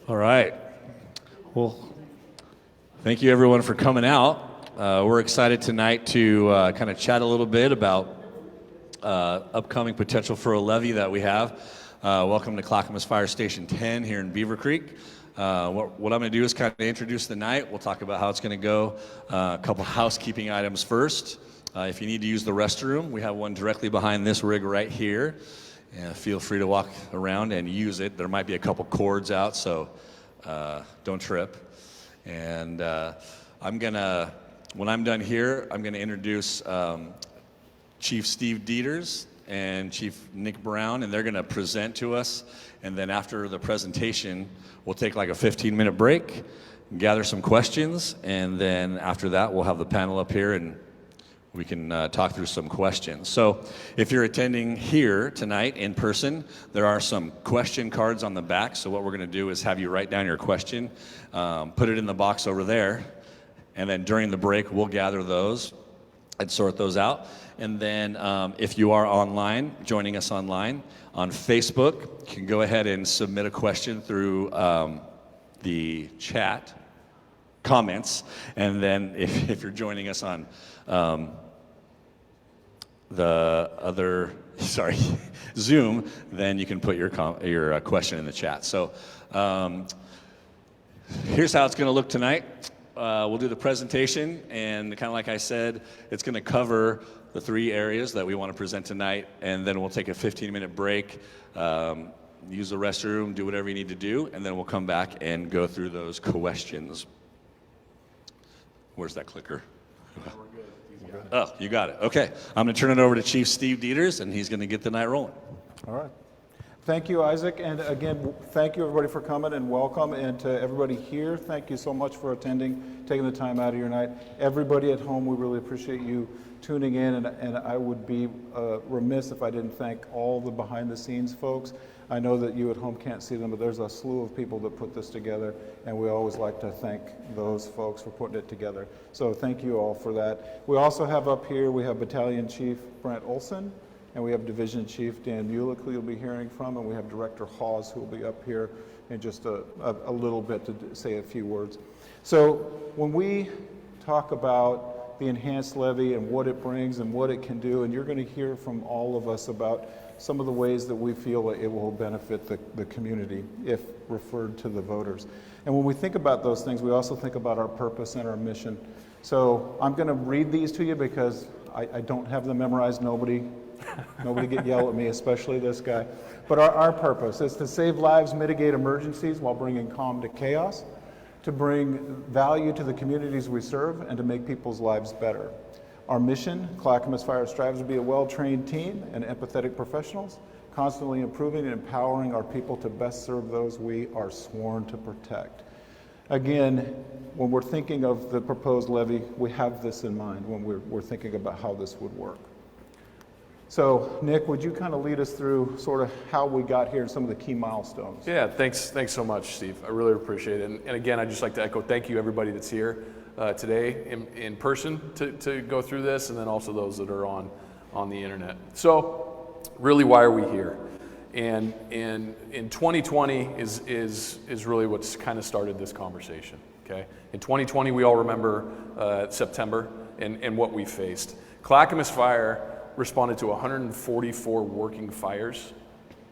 All right. Well, thank you everyone for coming out. We're excited tonight to kind of chat a little bit about upcoming potential for a levee that we have. Welcome to Clackamas Fire Station 10 here in Beaver Creek. What I'm going to do is kind of introduce the night. We'll talk about how it's going to go. A couple housekeeping items first. If you need to use the restroom, we have one directly behind this rig right here. Feel free to walk around and use it. There might be a couple cords out, so don't trip. And when I'm done here, I'm gonna introduce Chief Steve Dieters and Chief Nick Brown, and they're gonna present to us. And then after the presentation, we'll take like a 15-minute break, gather some questions, and then after that, we'll have the panel up here and we can talk through some questions. So if you're attending here tonight in person, there are some question cards on the back. So what we're going to do is have you write down your question, put it in the box over there, and then during the break, we'll gather those and sort those out. And then if you are online, joining us online, on Facebook, you can go ahead and submit a question through the chat comments. And then if you're joining us on Zoom, then you can put your question in the chat. So here's how it's going to look tonight. We'll do the presentation, and kind of like I said, it's going to cover the three areas that we want to present tonight, and then we'll take a 15-minute break, use the restroom, do whatever you need to do, and then we'll come back and go through those questions. Where's that clicker? Oh, you got it. Okay. I'm going to turn it over to Chief Steve Dieters, and he's going to get the night rolling. All right. Thank you, Isaac. And again, thank you, everybody, for coming, and welcome. And to everybody here, thank you so much for attending, taking the time out of your night. Everybody at home, we really appreciate you tuning in. And I would be remiss if I didn't thank all the behind-the-scenes folks. I know that you at home can't see them, but there's a slew of people that put this together, and we always like to thank those folks for putting it together. So thank you all for that. We also have up here, we have Battalion Chief Brent Olson, and we have Division Chief Dan Mulick, who you'll be hearing from, and we have Director Hawes, who will be up here in just a little bit to say a few words. So when we talk about the enhanced levee and what it brings and what it can do, and you're going to hear from all of us about some of the ways that we feel that it will benefit the community if referred to the voters. And when we think about those things, we also think about our purpose and our mission. So I'm going to read these to you because I don't have them memorized. Nobody get yelled at me, especially this guy. But our purpose is to save lives, mitigate emergencies while bringing calm to chaos, to bring value to the communities we serve, and to make people's lives better. Our mission, Clackamas Fire strives to be a well-trained team and empathetic professionals, constantly improving and empowering our people to best serve those we are sworn to protect. Again, when we're thinking of the proposed levee, we have this in mind when we're thinking about how this would work. So, Nick, would you kind of lead us through sort of how we got here and some of the key milestones? Yeah, thanks so much, Steve. I really appreciate it. And again, I'd just like to echo thank you everybody that's here today in person to go through this, and then also those that are on the internet. So, really, why are we here? And in 2020 is really what's kind of started this conversation. Okay, in 2020, we all remember September and what we faced. Clackamas Fire responded to 144 working fires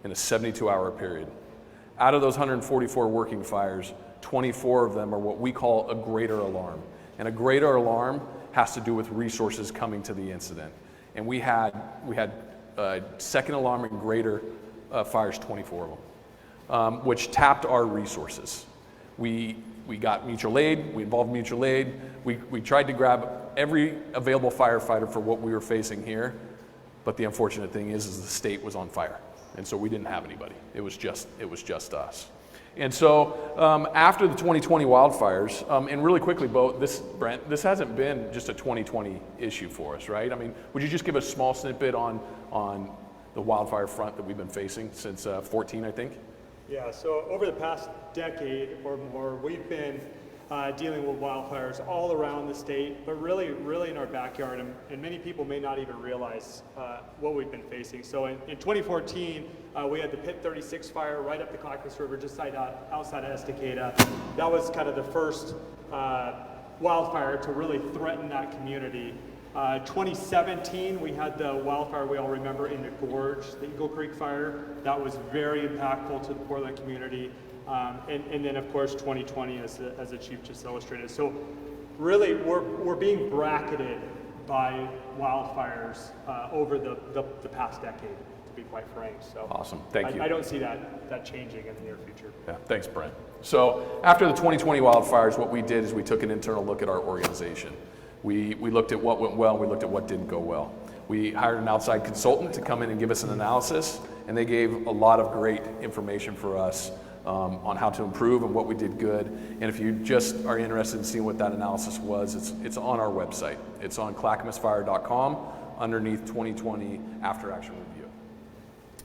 in a 72-hour period. Out of those 144 working fires, 24 of them are what we call a greater alarm. And a greater alarm has to do with resources coming to the incident. And we had second alarm and greater fires, 24 of them, which tapped our resources. We got mutual aid, we involved mutual aid, we tried to grab every available firefighter for what we were facing here, but the unfortunate thing is the state was on fire, and so we didn't have anybody. It was just us. And so after the 2020 wildfires, and really quickly, Brent, this hasn't been just a 2020 issue for us, right? I mean, would you just give a small snippet on the wildfire front that we've been facing since 14, I think? Yeah, so over the past decade or more, we've been dealing with wildfires all around the state, but really in our backyard, and many people may not even realize what we've been facing. So in 2014, we had the Pit 36 fire right up the Clackamas River, just outside of Estacada. That was kind of the first wildfire to really threaten that community. 2017, we had the wildfire we all remember in the Gorge, the Eagle Creek fire. That was very impactful to the Portland community. And then, of course, 2020, as the Chief just illustrated. So really, we're being bracketed by wildfires over the past decade, to be quite frank. So Awesome. Thank you. I don't see that changing in the near future. Yeah, thanks, Brent. So after the 2020 wildfires, what we did is we took an internal look at our organization. We looked at what went well, and we looked at what didn't go well. We hired an outside consultant to come in and give us an analysis, and they gave a lot of great information for us on how to improve and what we did good. And if you just are interested in seeing what that analysis was, it's on our website. It's on clackamasfire.com underneath 2020 After Action Review.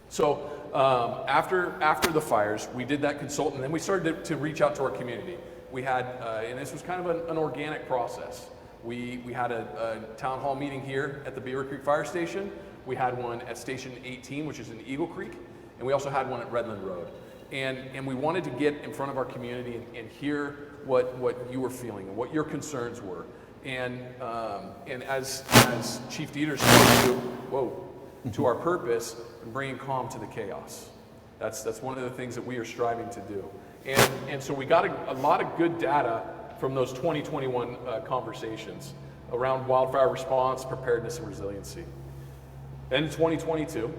So after the fires, we did that consultant, and then we started to reach out to our community. We had, and this was kind of an organic process. We had a town hall meeting here at the Beaver Creek Fire Station. We had one at Station 18, which is in Eagle Creek, and we also had one at Redland Road. And we wanted to get in front of our community and hear what you were feeling and what your concerns were. And as Chief Dieters spoke to our purpose, bringing calm to the chaos. That's one of the things that we are striving to do. And so we got a lot of good data from those 2021 conversations around wildfire response, preparedness, and resiliency. Then in 2022,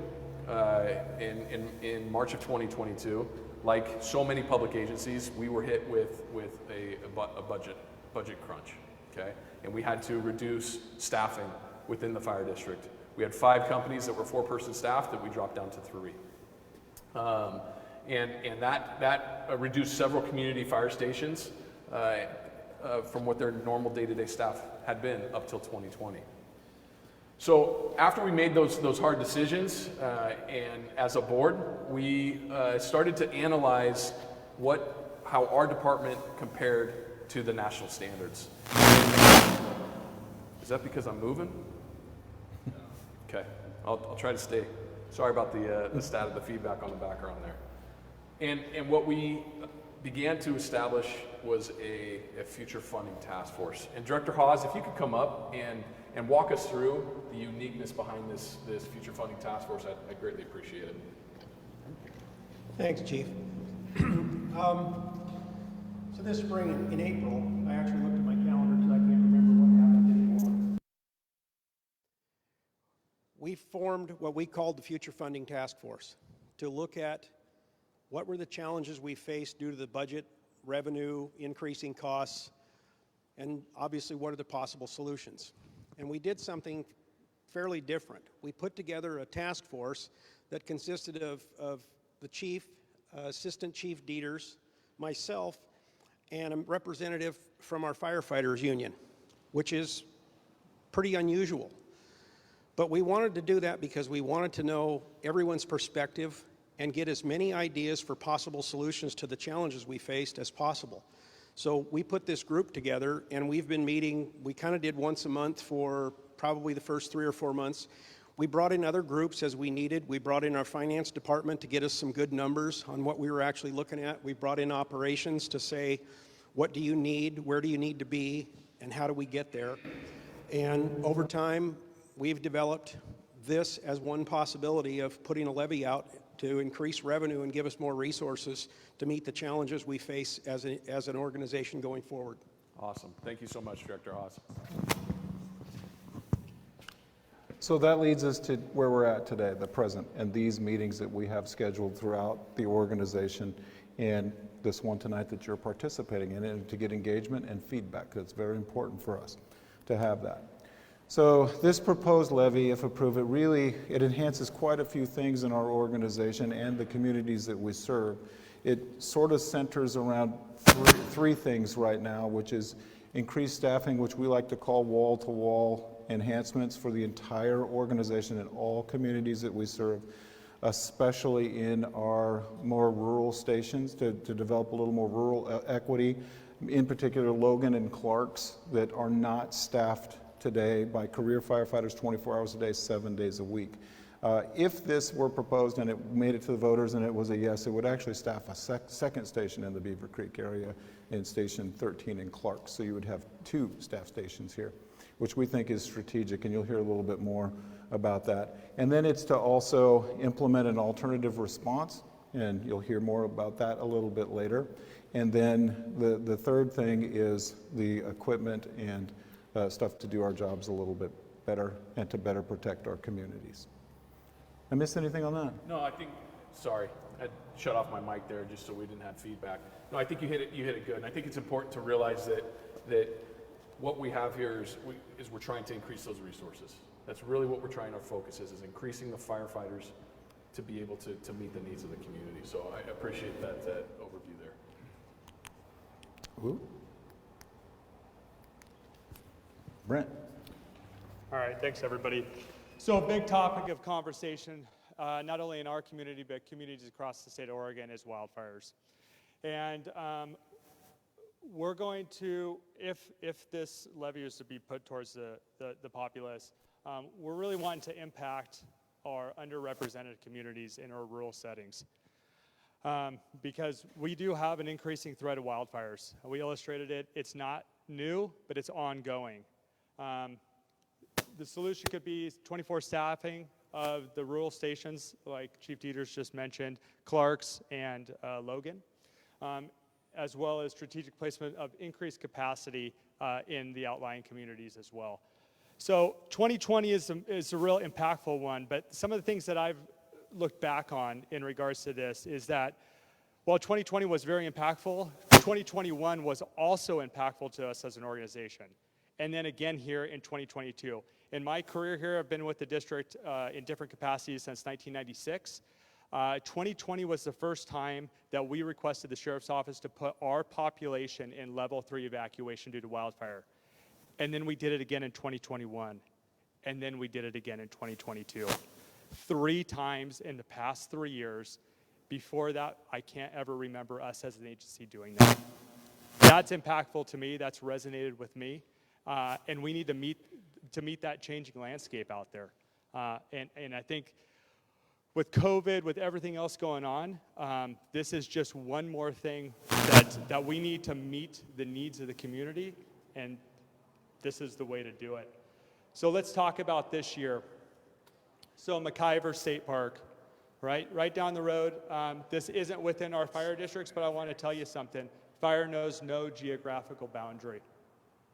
in March of 2022, like so many public agencies, we were hit with a budget crunch, okay? And we had to reduce staffing within the fire district. We had 5 companies that were 4-person staff that we dropped down to 3. And that reduced several community fire stations from what their normal day-to-day staff had been up till 2020. So after we made those hard decisions, and as a board, we started to analyze how our department compared to the national standards. Is that because I'm moving? Okay, I'll try to stay. Sorry about the stat of the feedback on the background there. And what we began to establish was a future funding task force. And Director Hawes, if you could come up and walk us through the uniqueness behind this future funding task force, I'd greatly appreciate it. Thanks, Chief. So this spring in April, I actually looked at my calendar because I can't remember what happened anymore. We formed what we called the Future Funding Task Force to look at what were the challenges we faced due to the budget, revenue, increasing costs, and obviously what are the possible solutions. And we did something fairly different. We put together a task force that consisted of the chief, Assistant Chief Dieters, myself, and a representative from our firefighters union, which is pretty unusual. But we wanted to do that because we wanted to know everyone's perspective and get as many ideas for possible solutions to the challenges we faced as possible. So we put this group together, and we've been meeting. We kind of did once a month for probably the first 3 or 4 months. We brought in other groups as we needed. We brought in our finance department to get us some good numbers on what we were actually looking at. We brought in operations to say, what do you need, where do you need to be, and how do we get there? And over time, we've developed this as one possibility of putting a levy out to increase revenue and give us more resources to meet the challenges we face as an organization going forward. Awesome. Thank you so much, Director Hawes. So that leads us to where we're at today, the present, and these meetings that we have scheduled throughout the organization, and this one tonight that you're participating in, and to get engagement and feedback. It's very important for us to have that. So this proposed levy, if approved, it enhances quite a few things in our organization and the communities that we serve. It sort of centers around three things right now, which is increased staffing, which we like to call wall-to-wall enhancements for the entire organization and all communities that we serve. especially in our more rural stations to develop a little more rural equity, in particular Logan and Clark's that are not staffed today by career firefighters 24 hours a day, 7 days a week. If this were proposed and it made it to the voters and it was a yes, it would actually staff a second station in the Beaver Creek area in Station 13 in Clark. So you would have 2 staff stations here, which we think is strategic, and you'll hear a little bit more about that. And then it's to also implement an alternative response, and you'll hear more about that a little bit later. And then the third thing is the equipment and stuff to do our jobs a little bit better and to better protect our communities. I missed anything on that? No, I think, sorry, I shut off my mic there just so we didn't have feedback. No, I think you hit it good. And I think it's important to realize that what we have here is we're trying to increase those resources. That's really what we're trying, our focus is increasing the firefighters to be able to meet the needs of the community. So I appreciate that overview there. Ooh. Brent. All right, thanks everybody. So a big topic of conversation, not only in our community, but communities across the state of Oregon is wildfires. And we're going to, if this levy is to be put towards the populace, we're really wanting to impact our underrepresented communities in our rural settings. Because we do have an increasing threat of wildfires. We illustrated it. It's not new, but it's ongoing. The solution could be 24 staffing of the rural stations, like Chief Dieters just mentioned, Clark's and Logan, as well as strategic placement of increased capacity in the outlying communities as well. So 2020 is a real impactful one, but some of the things that I've looked back on in regards to this is that while 2020 was very impactful, 2021 was also impactful to us as an organization. And then again here in 2022. In my career here, I've been with the district in different capacities since 1996. 2020 was the first time that we requested the Sheriff's Office to put our population in level 3 evacuation due to wildfire. And then we did it again in 2021. And then we did it again in 2022. 3 times in the past 3 years. Before that, I can't ever remember us as an agency doing that. That's impactful to me. That's resonated with me. And we need to meet that changing landscape out there. And I think with COVID, with everything else going on, this is just one more thing that we need to meet the needs of the community, and this is the way to do it. So let's talk about this year. So McIver State Park, right down the road. This isn't within our fire districts, but I want to tell you something. Fire knows no geographical boundary.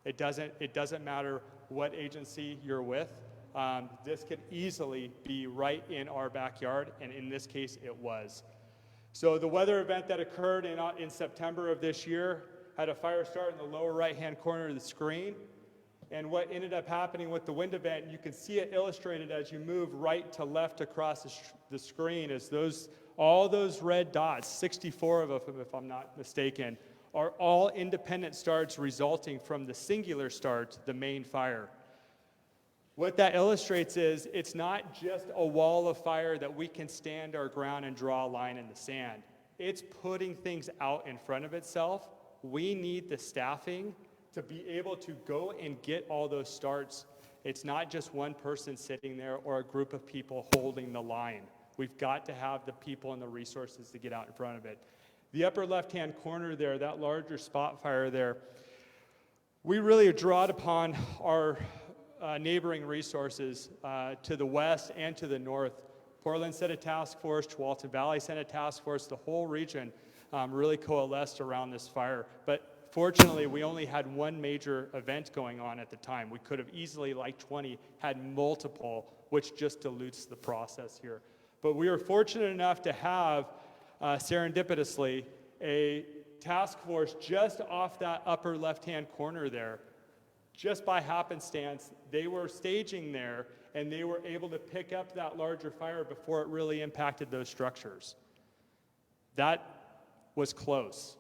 It doesn't matter what agency you're with. This could easily be right in our backyard, and in this case, it was. So the weather event that occurred in September of this year had a fire start in the lower right-hand corner of the screen. And what ended up happening with the wind event, you can see it illustrated as you move right to left across the screen, is all those red dots, 64 of them if I'm not mistaken, are all independent starts resulting from the singular start, the main fire. What that illustrates is it's not just a wall of fire that we can stand our ground and draw a line in the sand. It's putting things out in front of itself. We need the staffing to be able to go and get all those starts. It's not just one person sitting there or a group of people holding the line. We've got to have the people and the resources to get out in front of it. The upper left-hand corner there, that larger spot fire there, we really draw upon our neighboring resources to the west and to the north. Portland sent a task force, Tualatin Valley sent a task force, the whole region really coalesced around this fire. But fortunately, we only had one major event going on at the time. We could have easily, like 20, had multiple, which just dilutes the process here. But we were fortunate enough to have, serendipitously, a task force just off that upper left-hand corner there. Just by happenstance, they were staging there, and they were able to pick up that larger fire before it really impacted those structures. That was close.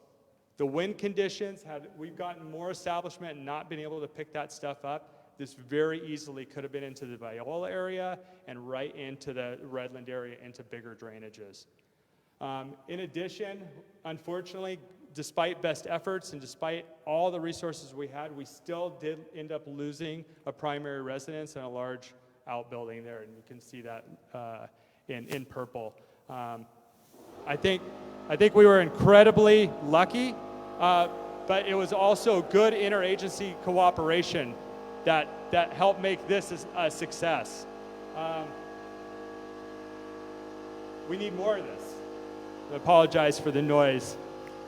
The wind conditions, we've gotten more establishment and not been able to pick that stuff up, this very easily could have been into the Viola area and right into the Redland area into bigger drainages. In addition, unfortunately, despite best efforts and despite all the resources we had, we still did end up losing a primary residence and a large outbuilding there, and you can see that in purple. I think we were incredibly lucky, but it was also good interagency cooperation that helped make this a success. We need more of this. I apologize for the noise.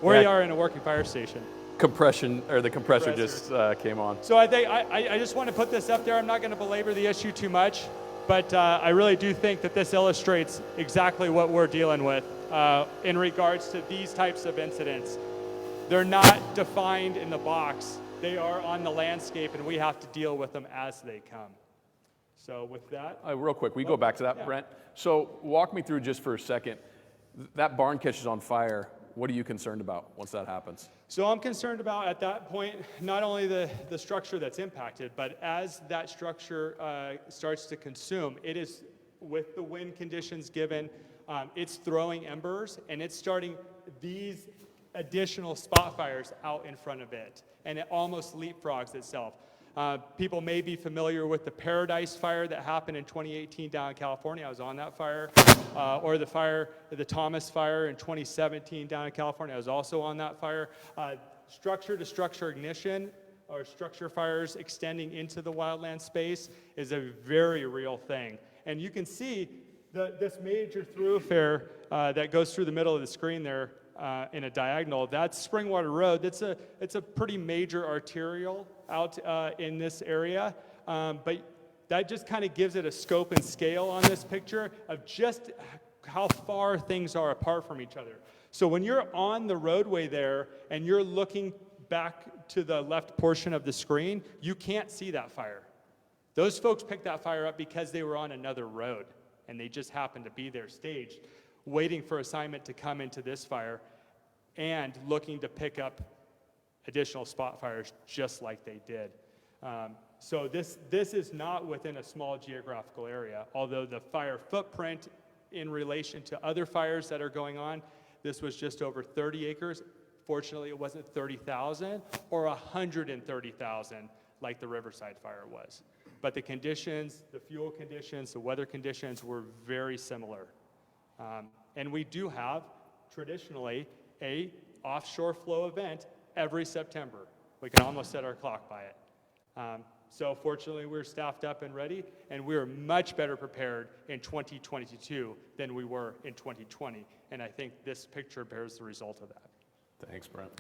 We are in a working fire station. The compressor just came on. So I just want to put this up there. I'm not going to belabor the issue too much, but I really do think that this illustrates exactly what we're dealing with in regards to these types of incidents. They're not defined in the box. They are on the landscape, and we have to deal with them as they come. So with that. Real quick, we go back to that, yeah. Brent. So walk me through just for a second. That barn catches on fire. What are you concerned about once that happens? So I'm concerned about, at that point, not only the structure that's impacted, but as that structure starts to consume, it is, with the wind conditions given, it's throwing embers, and it's starting these additional spot fires out in front of it, and it almost leapfrogs itself. People may be familiar with the Paradise Fire that happened in 2018 down in California. I was on that fire. Or the Thomas Fire in 2017 down in California. I was also on that fire. Structure-to-structure ignition or structure fires extending into the wildland space is a very real thing. And you can see this major thoroughfare that goes through the middle of the screen there in a diagonal. That's Springwater Road. It's a pretty major arterial out in this area, but that just kind of gives it a scope and scale on this picture of just how far things are apart from each other. So when you're on the roadway there and you're looking back to the left portion of the screen, you can't see that fire. Those folks picked that fire up because they were on another road, and they just happened to be there staged, waiting for assignment to come into this fire and looking to pick up additional spot fires just like they did. So this is not within a small geographical area, although the fire footprint in relation to other fires that are going on, this was just over 30 acres. Fortunately, it wasn't 30,000 or 130,000 like the Riverside Fire was. But the conditions, the fuel conditions, the weather conditions were very similar. And we do have, traditionally, a offshore flow event every September. We can almost set our clock by it. So fortunately, we're staffed up and ready, and we're much better prepared in 2022 than we were in 2020. And I think this picture bears the result of that. Thanks, Brent.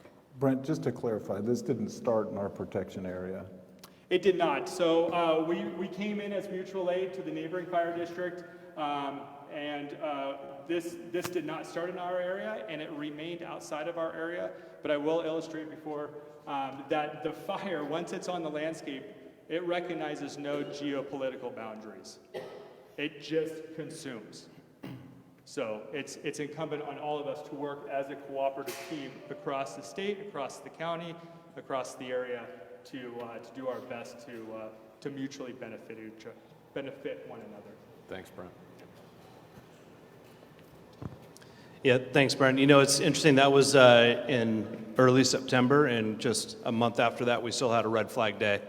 Brent, just to clarify, this didn't start in our protection area. It did not. So we came in as mutual aid to the neighboring fire district, and this did not start in our area, and it remained outside of our area. But I will illustrate before that the fire, once it's on the landscape, it recognizes no geopolitical boundaries. It just consumes. So it's incumbent on all of us to work as a cooperative team across the state, across the county, across the area to do our best to mutually benefit one another. Thanks, Brent. Yeah, thanks, Brent. You know, it's interesting, that was in early September, and just a month after that, we still had a red flag day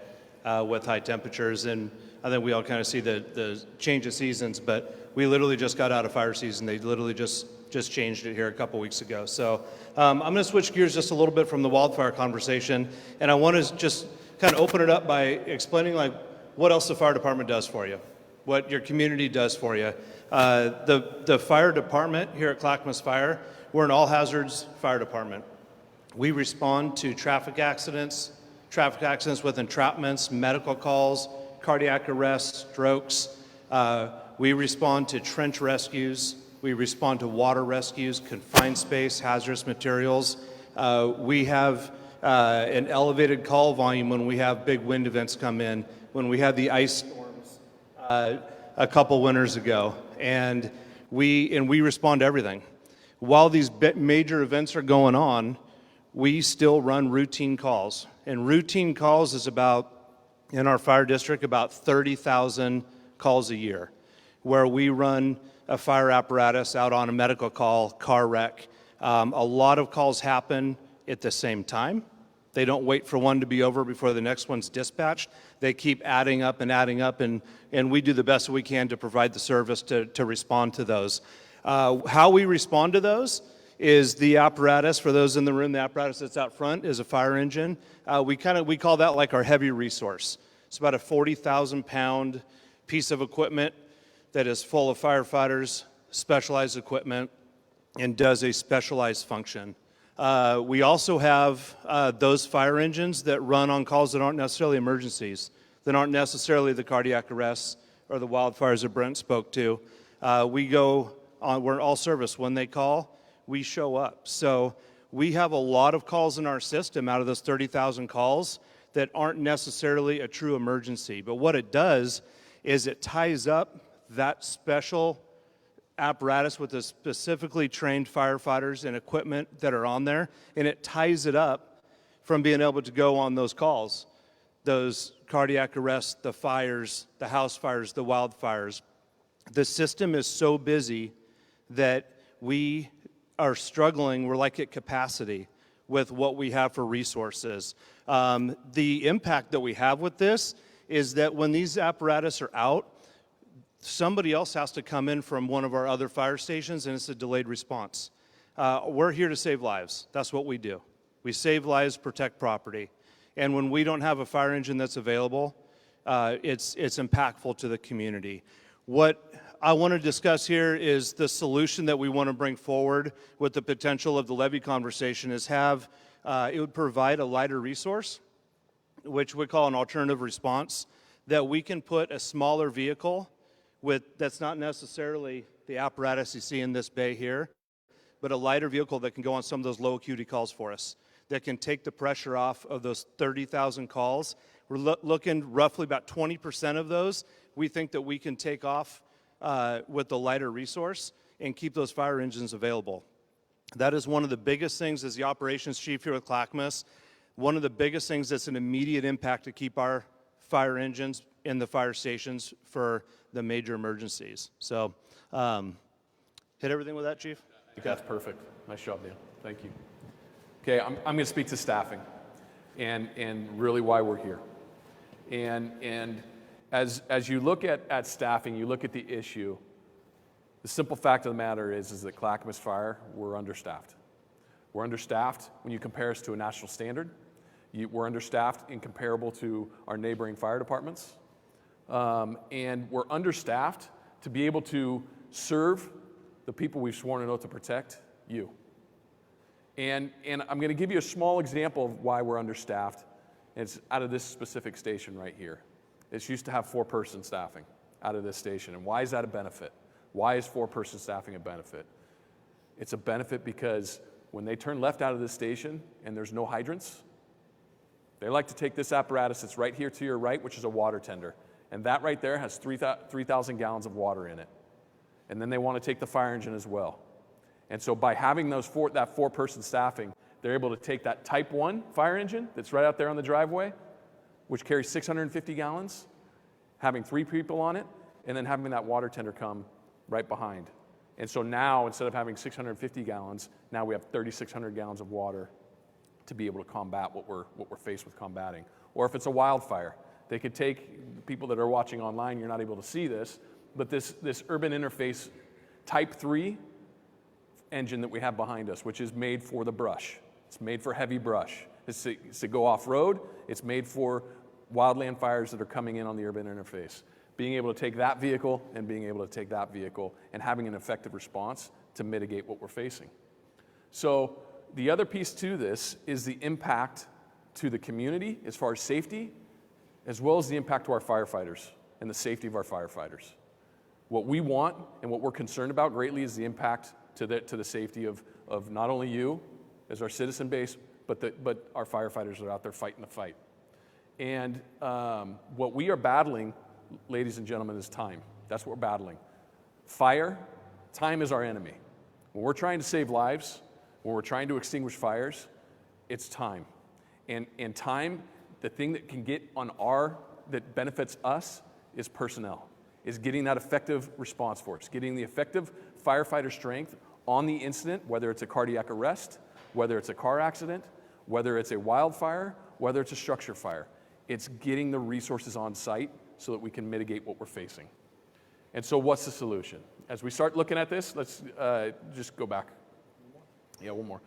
with high temperatures, and I think we all kind of see the change of seasons, but we literally just got out of fire season. They literally just changed it here a couple weeks ago. So I'm going to switch gears just a little bit from the wildfire conversation, and I want to just kind of open it up by explaining like what else the fire department does for you, what your community does for you. The fire department here at Clackamas Fire, we're an all hazards fire department. We respond to traffic accidents with entrapments, medical calls, cardiac arrests, strokes. We respond to trench rescues. We respond to water rescues, confined space, hazardous materials. We have an elevated call volume when we have big wind events come in, when we had the ice storms a couple winters ago, and we respond to everything. While these major events are going on, we still run routine calls, and routine calls is about in our fire district about 30,000 calls a year, where we run a fire apparatus out on a medical call, car wreck. A lot of calls happen at the same time. They don't wait for one to be over before the next one's dispatched. They keep adding up, and we do the best we can to provide the service to respond to those. How we respond to those is the apparatus. For those in the room, the apparatus that's out front is a fire engine. We call that like our heavy resource. It's about a 40,000-pound piece of equipment that is full of firefighters, specialized equipment, and does a specialized function. We also have those fire engines that run on calls that aren't necessarily emergencies, that aren't necessarily the cardiac arrests or the wildfires that Brent spoke to. We're all service. When they call, we show up. So we have a lot of calls in our system out of those 30,000 calls that aren't necessarily a true emergency. But what it does is it ties up that special apparatus with the specifically trained firefighters and equipment that are on there, and it ties it up from being able to go on those calls, those cardiac arrests, the fires, the house fires, the wildfires. The system is so busy that we are struggling. We're like at capacity with what we have for resources. The impact that we have with this is that when these apparatus are out, somebody else has to come in from one of our other fire stations, and it's a delayed response. We're here to save lives. That's what we do. We save lives, protect property. And when we don't have a fire engine that's available, it's impactful to the community. What I want to discuss here is the solution that we want to bring forward with the potential of the levy conversation is it would provide a lighter resource, which we call an alternative response, that we can put a smaller vehicle that's not necessarily the apparatus you see in this bay here, but a lighter vehicle that can go on some of those low acuity calls for us, that can take the pressure off of those 30,000 calls. We're looking roughly about 20% of those we think that we can take off with the lighter resource and keep those fire engines available. That is one of the biggest things as the operations chief here with Clackamas, one of the biggest things that's an immediate impact to keep our fire engines in the fire stations for the major emergencies. So, hit everything with that, Chief? That's perfect. Nice job, Dan. Thank you. Okay, I'm going to speak to staffing and really why we're here. And as you look at staffing, you look at the issue, the simple fact of the matter is that Clackamas Fire, we're understaffed. We're understaffed when you compare us to a national standard. We're understaffed in comparable to our neighboring fire departments. And we're understaffed to be able to serve the people we've sworn an oath to protect, you. And I'm going to give you a small example of why we're understaffed. It's out of this specific station right here. It's used to have 4-person staffing out of this station. And why is that a benefit? Why is 4-person staffing a benefit? It's a benefit because when they turn left out of this station and there's no hydrants, they like to take this apparatus that's right here to your right, which is a water tender. And that right there has 3,000 gallons of water in it. And then they want to take the fire engine as well. And so by having that 4-person staffing, they're able to take that Type 1 fire engine that's right out there on the driveway, which carries 650 gallons, having 3 people on it, and then having that water tender come right behind. And so now, instead of having 650 gallons, now we have 3,600 gallons of water to be able to combat what we're faced with combating. Or if it's a wildfire, they could take, people that are watching online, you're not able to see this, but this urban interface Type 3 engine that we have behind us, which is made for the brush. It's made for heavy brush. It's to go off-road. It's made for wildland fires that are coming in on the urban interface. Being able to take that vehicle and being able to take that vehicle and having an effective response to mitigate what we're facing. So the other piece to this is the impact to the community as far as safety, as well as the impact to our firefighters and the safety of our firefighters. What we want and what we're concerned about greatly is the impact to the safety of not only you as our citizen base, but our firefighters that are out there fighting the fight. And what we are battling, ladies and gentlemen, is time. That's what we're battling. Fire, time is our enemy. When we're trying to save lives, when we're trying to extinguish fires, it's time. And time, the thing that can get on our that benefits us is personnel, is getting that effective response force, getting the effective firefighter strength on the incident, whether it's a cardiac arrest, whether it's a car accident, whether it's a wildfire, whether it's a structure fire. It's getting the resources on site so that we can mitigate what we're facing. And so what's the solution? As we start looking at this, let's just go back. Yeah, one more.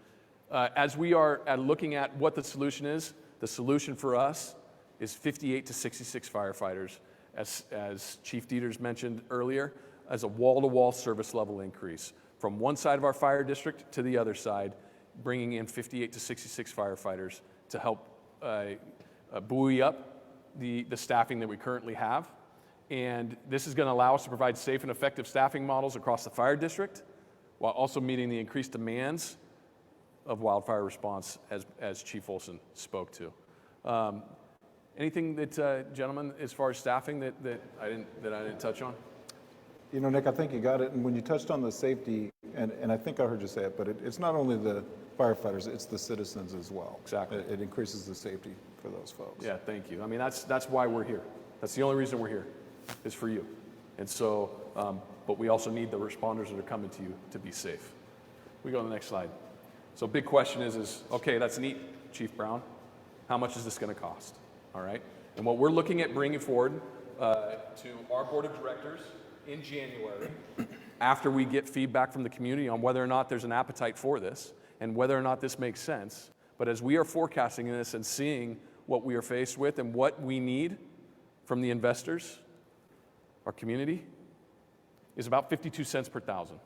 As we are looking at what the solution is, the solution for us is 58 to 66 firefighters, as Chief Dieters mentioned earlier, as a wall-to-wall service level increase. From one side of our fire district to the other side, bringing in 58 to 66 firefighters to help buoy up the staffing that we currently have. And this is going to allow us to provide safe and effective staffing models across the fire district, while also meeting the increased demands of wildfire response, as Chief Olson spoke to. Anything that, gentlemen, as far as staffing that I didn't touch on? You know, Nick, I think you got it. And when you touched on the safety, and I think I heard you say it, but it's not only the firefighters, it's the citizens as well. Exactly. It increases the safety for those folks. Yeah, thank you. I mean, that's why we're here. That's the only reason we're here, is for you. And so, but we also need the responders that are coming to you to be safe. We go to the next slide. So big question is okay, that's neat, Chief Brown. How much is this going to cost? All right. And what we're looking at bringing forward to our board of directors in January, after we get feedback from the community on whether or not there's an appetite for this and whether or not this makes sense. But as we are forecasting this and seeing what we are faced with and what we need from the investors, our community, is about 52 cents per thousand.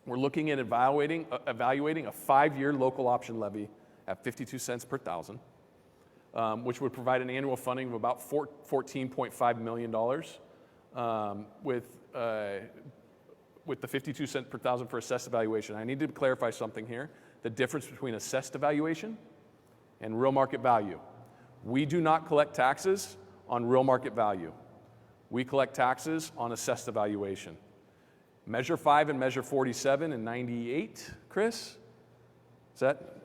We're looking at evaluating a 5-year local option levy at 52 cents per thousand, which would provide an annual funding of about $14.5 million with the 52 cents per thousand for assessed evaluation. I need to clarify something here. The difference between assessed evaluation and real market value. We do not collect taxes on real market value. We collect taxes on assessed evaluation. Measure 5 and Measure 47 in 98, Chris? Is that?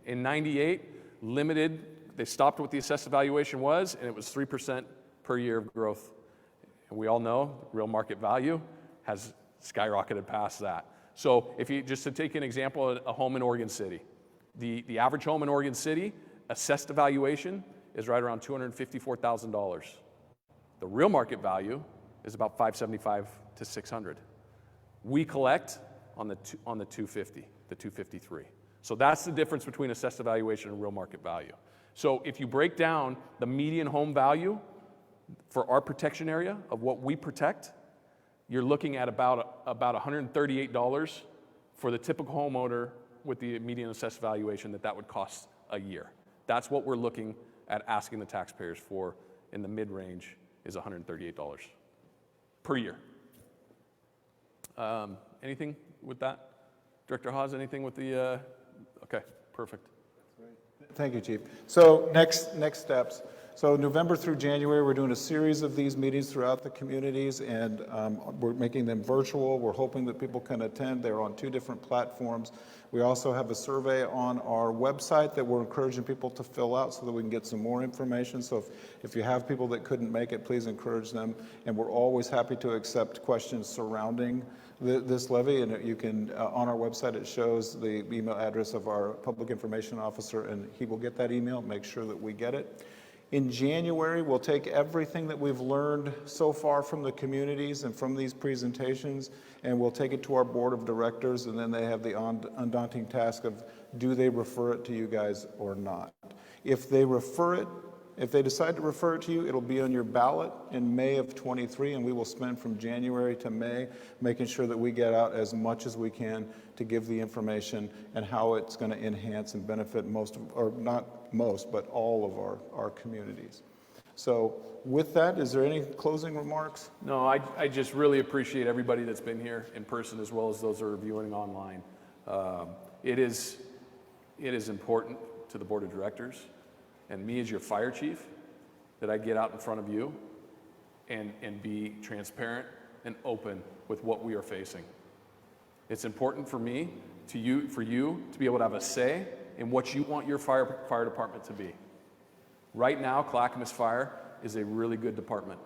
In 98, limited, they stopped what the assessed evaluation was, and it was 3% per year of growth. And we all know real market value has skyrocketed past that. So if you, just to take an example, a home in Oregon City. The average home in Oregon City, assessed evaluation is right around $254,000. The real market value is about $575 to $600. We collect on the 250, the 253. So that's the difference between assessed evaluation and real market value. So if you break down the median home value for our protection area of what we protect, you're looking at about $138 for the typical homeowner with the median assessed valuation that would cost a year. That's what we're looking at asking the taxpayers for in the mid-range is $138 per year. Anything with that? Director Hawes, anything with the, okay, perfect. Thank you, Chief. So next steps. So November through January, we're doing a series of these meetings throughout the communities, and we're making them virtual. We're hoping that people can attend. They're on 2 different platforms. We also have a survey on our website that we're encouraging people to fill out so that we can get some more information. So if you have people that couldn't make it, please encourage them. And we're always happy to accept questions surrounding this levy, and you can, on our website, it shows the email address of our public information officer, and he will get that email, make sure that we get it. In January, we'll take everything that we've learned so far from the communities and from these presentations, and we'll take it to our board of directors, and then they have the undaunting task of, do they refer it to you guys or not? If they decide to refer it to you, it'll be on your ballot in May of 23, and we will spend from January to May making sure that we get out as much as we can to give the information and how it's going to enhance and benefit most, or not most, but all of our communities. So with that, is there any closing remarks? No, I just really appreciate everybody that's been here in person as well as those that are viewing online. It is important to the board of directors and me as your fire chief that I get out in front of you and be transparent and open with what we are facing. It's important for me, for you to be able to have a say in what you want your fire department to be. Right now, Clackamas Fire is a really good department.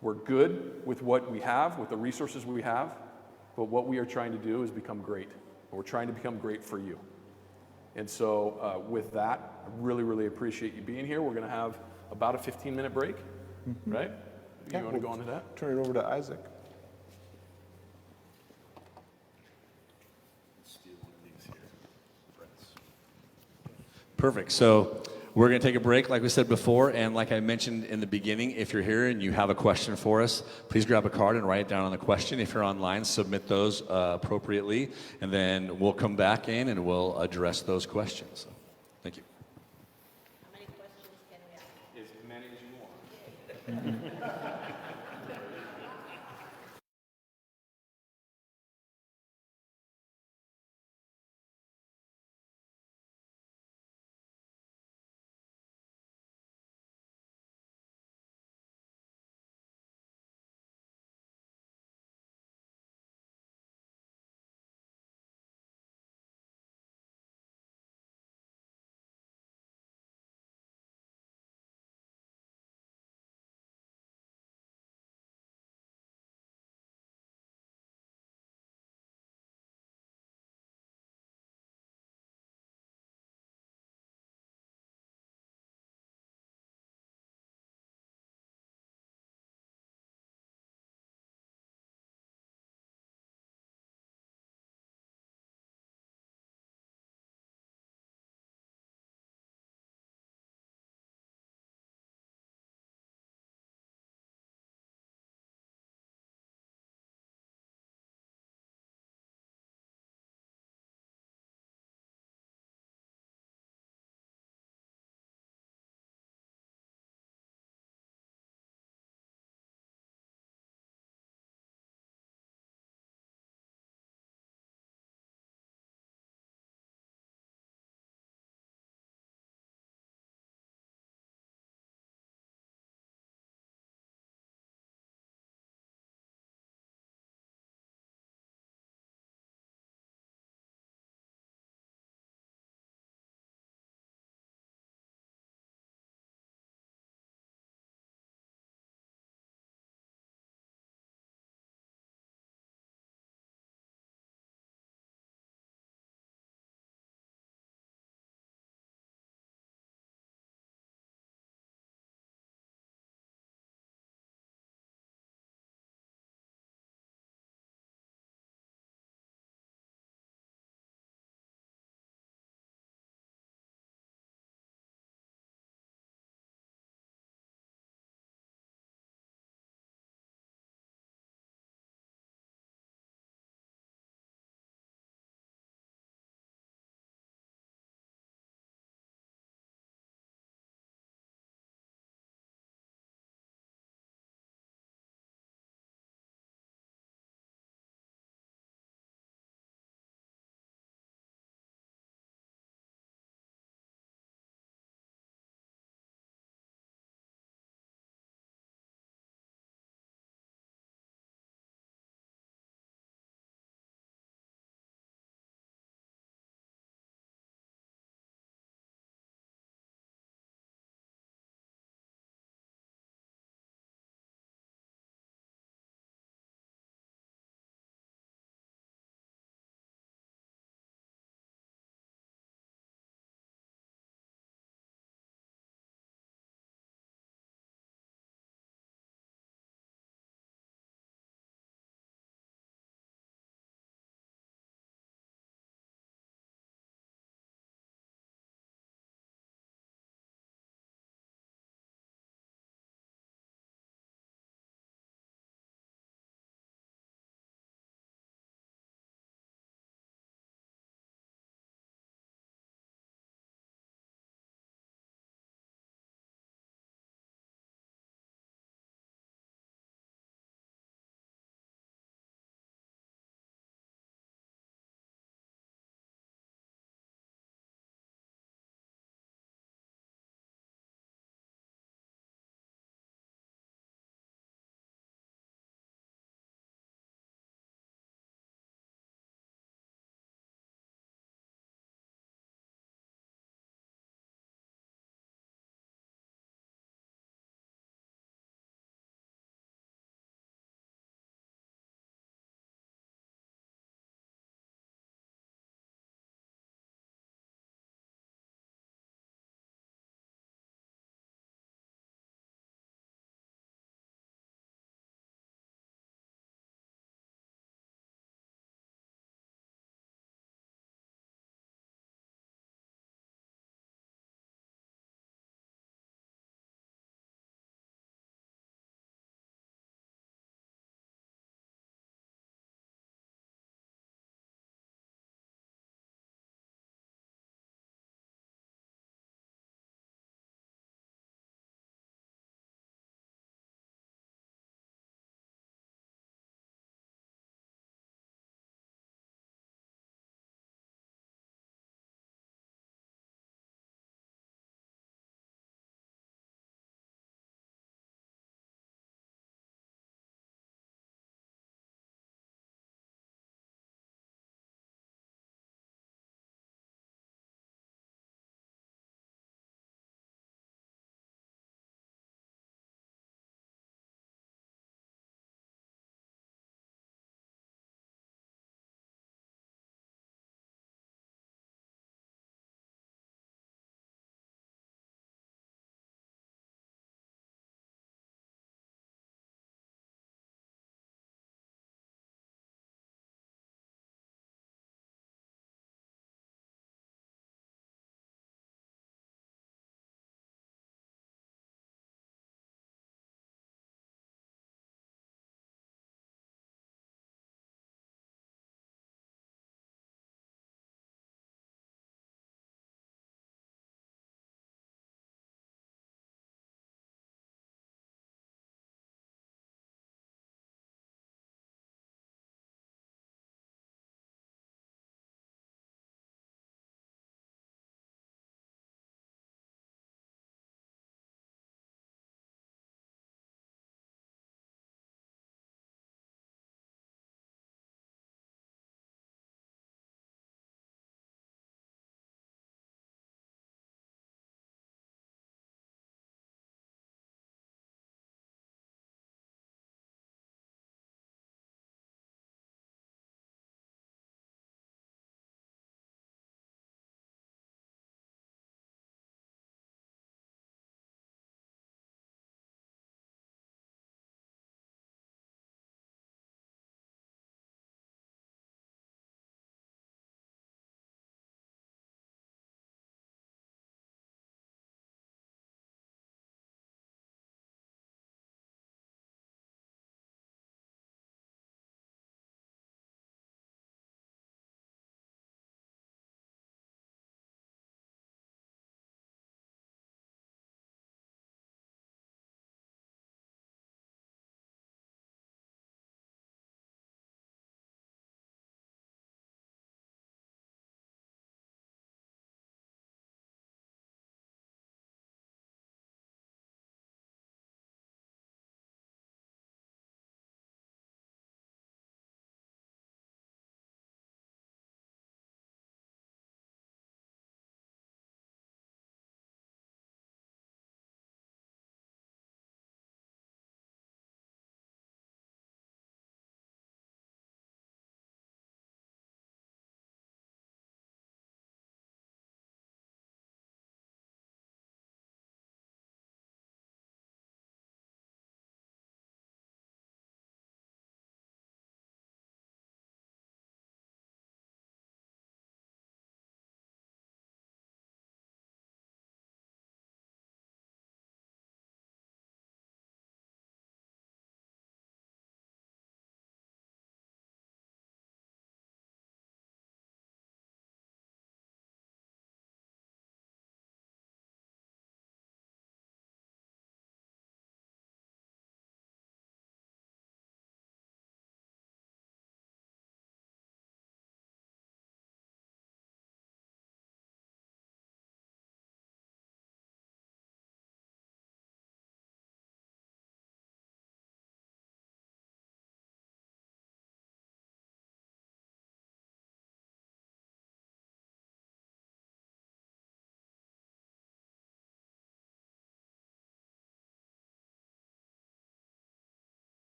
We're good with what we have, with the resources we have, but what we are trying to do is become great. And we're trying to become great for you. And so with that, I really, really appreciate you being here. We're going to have about a 15-minute break, right? Yeah, You want to we'll go on to that? Turn it over to Isaac. Perfect. So we're going to take a break, like we said before, and like I mentioned in the beginning, if you're here and you have a question for us, please grab a card and write it down on the question. If you're online, submit those appropriately, and then we'll come back in and we'll address those questions. So, thank you. How many questions can we ask? As many as you want.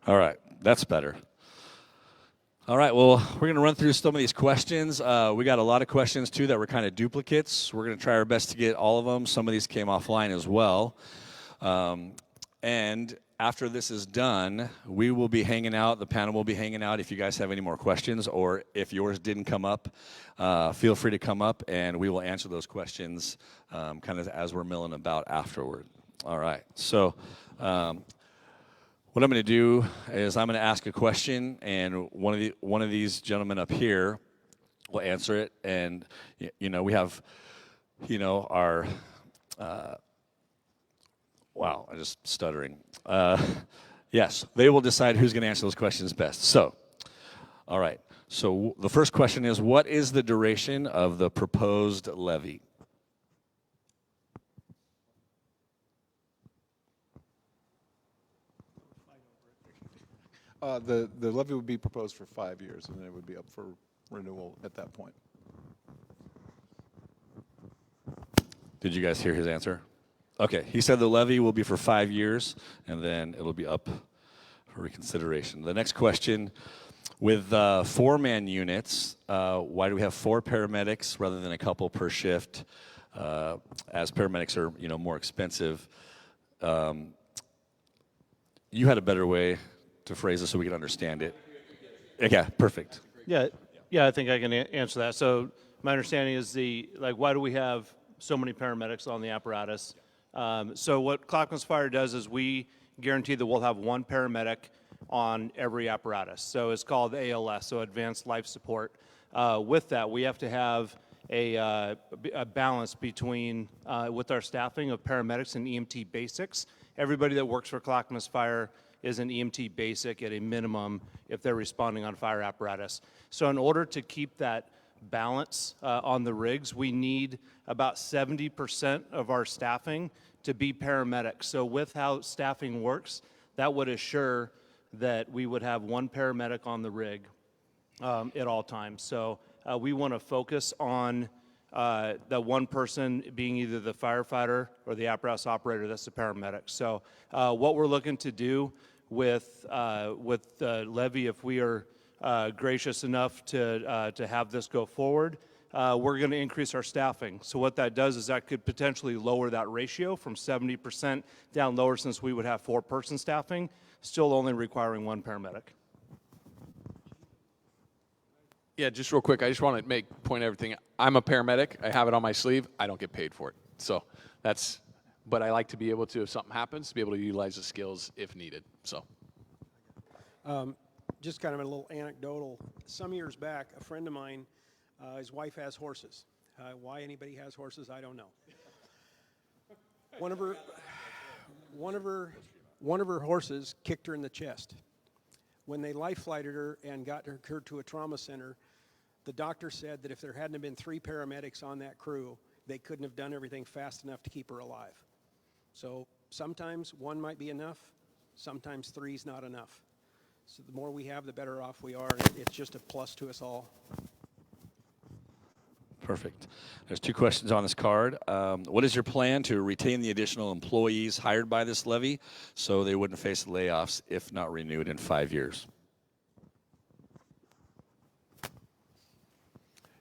All right, that's better. All right, well, we're going to run through some of these questions. We got a lot of questions, too, that were kind of duplicates. We're going to try our best to get all of them. Some of these came offline as well. And after this is done, we will be hanging out. The panel will be hanging out. If you guys have any more questions, or if yours didn't come up, feel free to come up, and we will answer those questions kind of as we're milling about afterward. All right, so what I'm going to do is I'm going to ask a question, and one of these gentlemen up here will answer it. And we have, our wow, I'm just stuttering. Yes, they will decide who's going to answer those questions best. So, all right. So the first question is, what is the duration of the proposed levy? The levy would be proposed for 5 years, and then it would be up for renewal at that point. Did you guys hear his answer? Okay, he said the levy will be for 5 years, and then it'll be up for reconsideration. The next question, with 4-man units, why do we have 4 paramedics rather than a couple per shift? As paramedics are, more expensive. You had a better way to phrase it so we can understand it. Yeah, perfect. Yeah, I think I can answer that. So my understanding is why do we have so many paramedics on the apparatus? So what Clackamas Fire does is we guarantee that we'll have 1 paramedic on every apparatus. So it's called ALS, so Advanced Life Support. With that, we have to have a balance between, with our staffing of paramedics and EMT basics. Everybody that works for Clackamas Fire is an EMT basic at a minimum if they're responding on fire apparatus. So in order to keep that balance on the rigs, we need about 70% of our staffing to be paramedics. So with how staffing works, that would assure that we would have 1 paramedic on the rig at all times. So we want to focus on the 1 person being either the firefighter or the apparatus operator that's the paramedic. So what we're looking to do with the levy, if we are gracious enough to have this go forward, we're going to increase our staffing. So what that does is that could potentially lower that ratio from 70% down lower, since we would have 4-person staffing, still only requiring 1 paramedic. Yeah, just real quick, I just want to point everything. I'm a paramedic. I have it on my sleeve. I don't get paid for it. So but I like to be able to, if something happens, to be able to utilize the skills if needed. So. Just kind of a little anecdotal. Some years back, a friend of mine, his wife has horses. Why anybody has horses, I don't know. One of her horses kicked her in the chest. When they life flighted her and got her to a trauma center, the doctor said that if there hadn't been 3 paramedics on that crew, they couldn't have done everything fast enough to keep her alive. So sometimes 1 might be enough, sometimes 3's not enough. So the more we have, the better off we are. It's just a plus to us all. Perfect. There's 2 questions on this card. What is your plan to retain the additional employees hired by this levy so they wouldn't face layoffs if not renewed in 5 years?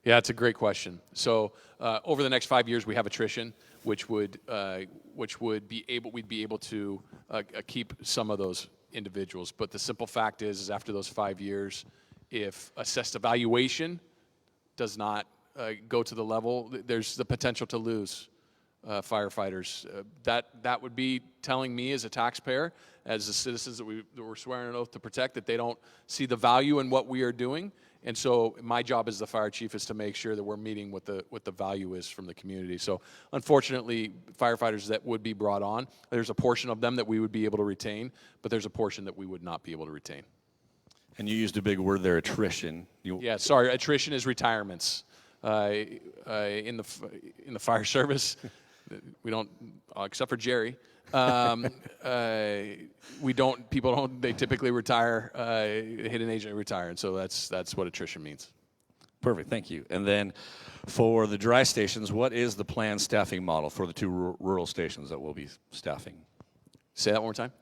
Yeah, it's a great question. So over the next 5 years, we have attrition, which would we'd be able to keep some of those individuals. But the simple fact is after those 5 years, if assessed evaluation does not go to the level, there's the potential to lose firefighters. That would be telling me as a taxpayer, as the citizens that we're swearing an oath to protect, that they don't see the value in what we are doing. And so my job as the fire chief is to make sure that we're meeting what the value is from the community. So unfortunately, firefighters that would be brought on, there's a portion of them that we would be able to retain, but there's a portion that we would not be able to retain. And you used a big word there, attrition. Yeah, sorry, attrition is retirements. In the fire service, we don't, except for Jerry, they typically retire, hit an age and retire, and so that's what attrition means. Perfect, thank you. And then for the dry stations, what is the planned staffing model for the 2 rural stations that we'll be staffing? Say that one more time.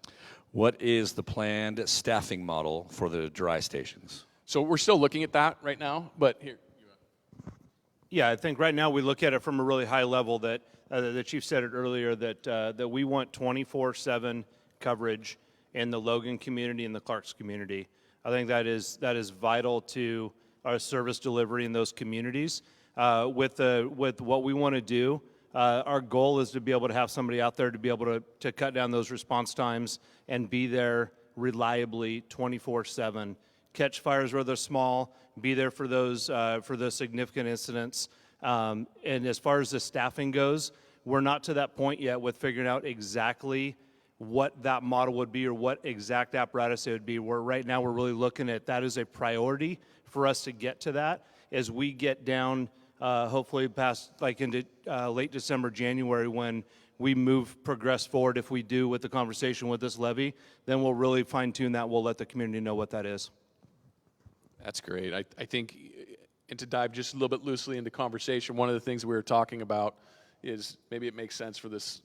What is the planned staffing model for the dry stations? So we're still looking at that right now, but here. Yeah, I think right now we look at it from a really high level that the chief said it earlier that we want 24/7 coverage in the Logan community and the Clarks community. I think that is vital to our service delivery in those communities. With what we want to do, our goal is to be able to have somebody out there to be able to cut down those response times and be there reliably 24/7. Catch fires where they're small, be there for those significant incidents. And as far as the staffing goes, we're not to that point yet with figuring out exactly what that model would be or what exact apparatus it would be. Right now we're really looking at that as a priority for us to get to that. As we get down, hopefully past like into late December, January, when we progress forward, if we do with the conversation with this levy, then we'll really fine tune that. We'll let the community know what that is. That's great. I think, and to dive just a little bit loosely into conversation, one of the things we were talking about is maybe it makes sense for this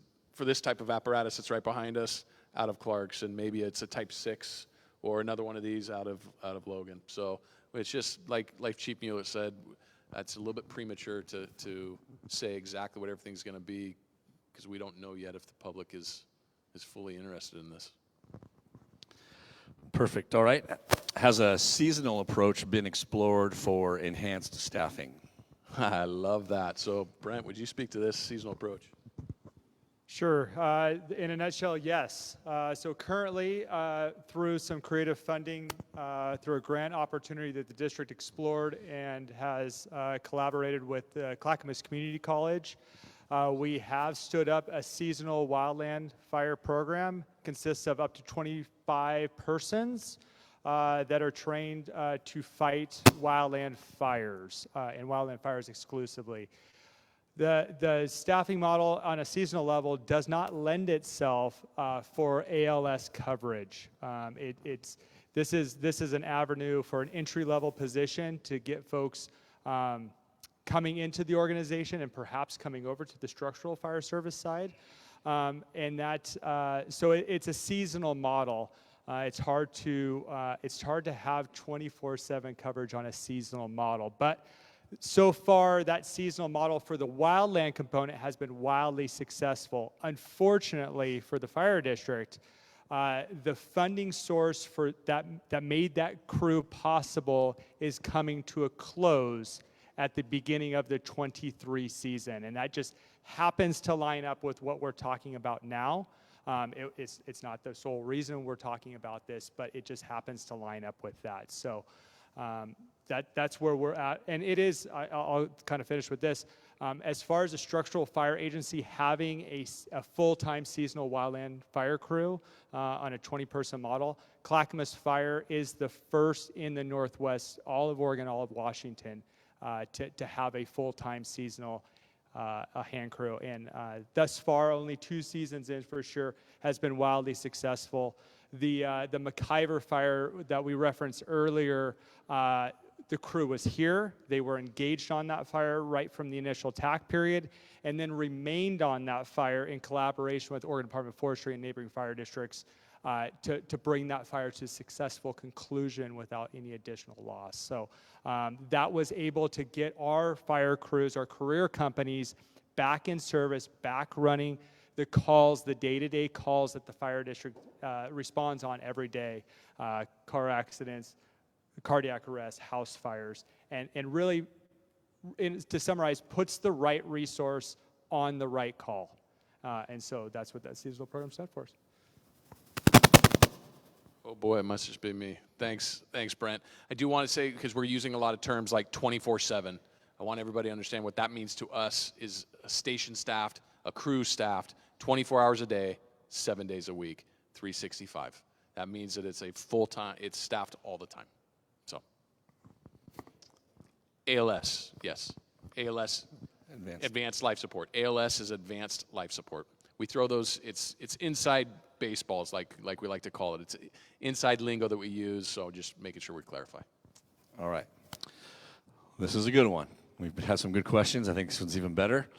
type of apparatus that's right behind us out of Clarks, and maybe it's a Type 6 or another one of these out of Logan. So it's just like Chief Mueller said, that's a little bit premature to say exactly what everything's going to be because we don't know yet if the public is fully interested in this. Perfect. All right. Has a seasonal approach been explored for enhanced staffing? I love that. So, Brent, would you speak to this seasonal approach? Sure. In a nutshell, yes. So currently, through some creative funding, through a grant opportunity that the district explored and has collaborated with Clackamas Community College, we have stood up a seasonal wildland fire program. Consists of up to 25 persons that are trained to fight wildland fires and wildland fires exclusively. The staffing model on a seasonal level does not lend itself for ALS coverage. This is an avenue for an entry-level position to get folks coming into the organization and perhaps coming over to the structural fire service side. So it's a seasonal model. It's hard to have 24/7 coverage on a seasonal model, but so far that seasonal model for the wildland component has been wildly successful. Unfortunately for the fire district, the funding source for that made that crew possible is coming to a close at the beginning of the 23 season, and that just happens to line up with what we're talking about now. It's not the sole reason we're talking about this, but it just happens to line up with that. So that's where we're at, and it is. I'll kind of finish with this. As far as the structural fire agency having a full-time seasonal wildland fire crew on a 20-person model, Clackamas Fire is the first in the Northwest, all of Oregon, all of Washington, to have a full-time seasonal a hand crew. And thus far, only 2 seasons in for sure, has been wildly successful. The McIver fire that we referenced earlier, the crew was here. They were engaged on that fire right from the initial TAC period, and then remained on that fire in collaboration with Oregon Department of Forestry and neighboring fire districts to bring that fire to a successful conclusion without any additional loss. So that was able to get our fire crews, our career companies, back in service, back running the calls, the day-to-day calls that the fire district responds on every day, car accidents, cardiac arrest, house fires, and really, to summarize, puts the right resource on the right call. And so that's what that seasonal program stands for. Oh boy, it must just be me. Thanks, Brent. I do want to say, because we're using a lot of terms like 24/7, I want everybody to understand what that means to us is a station staffed, a crew staffed, 24 hours a day, 7 days a week, 365. That means that it's a full-time, it's staffed all the time. So, ALS, yes. ALS, advanced life support. ALS is advanced life support. We throw those, it's inside baseballs, like we like to call it. It's inside lingo that we use, so just making sure we clarify. All right. This is a good one. We've had some good questions. I think this one's even better.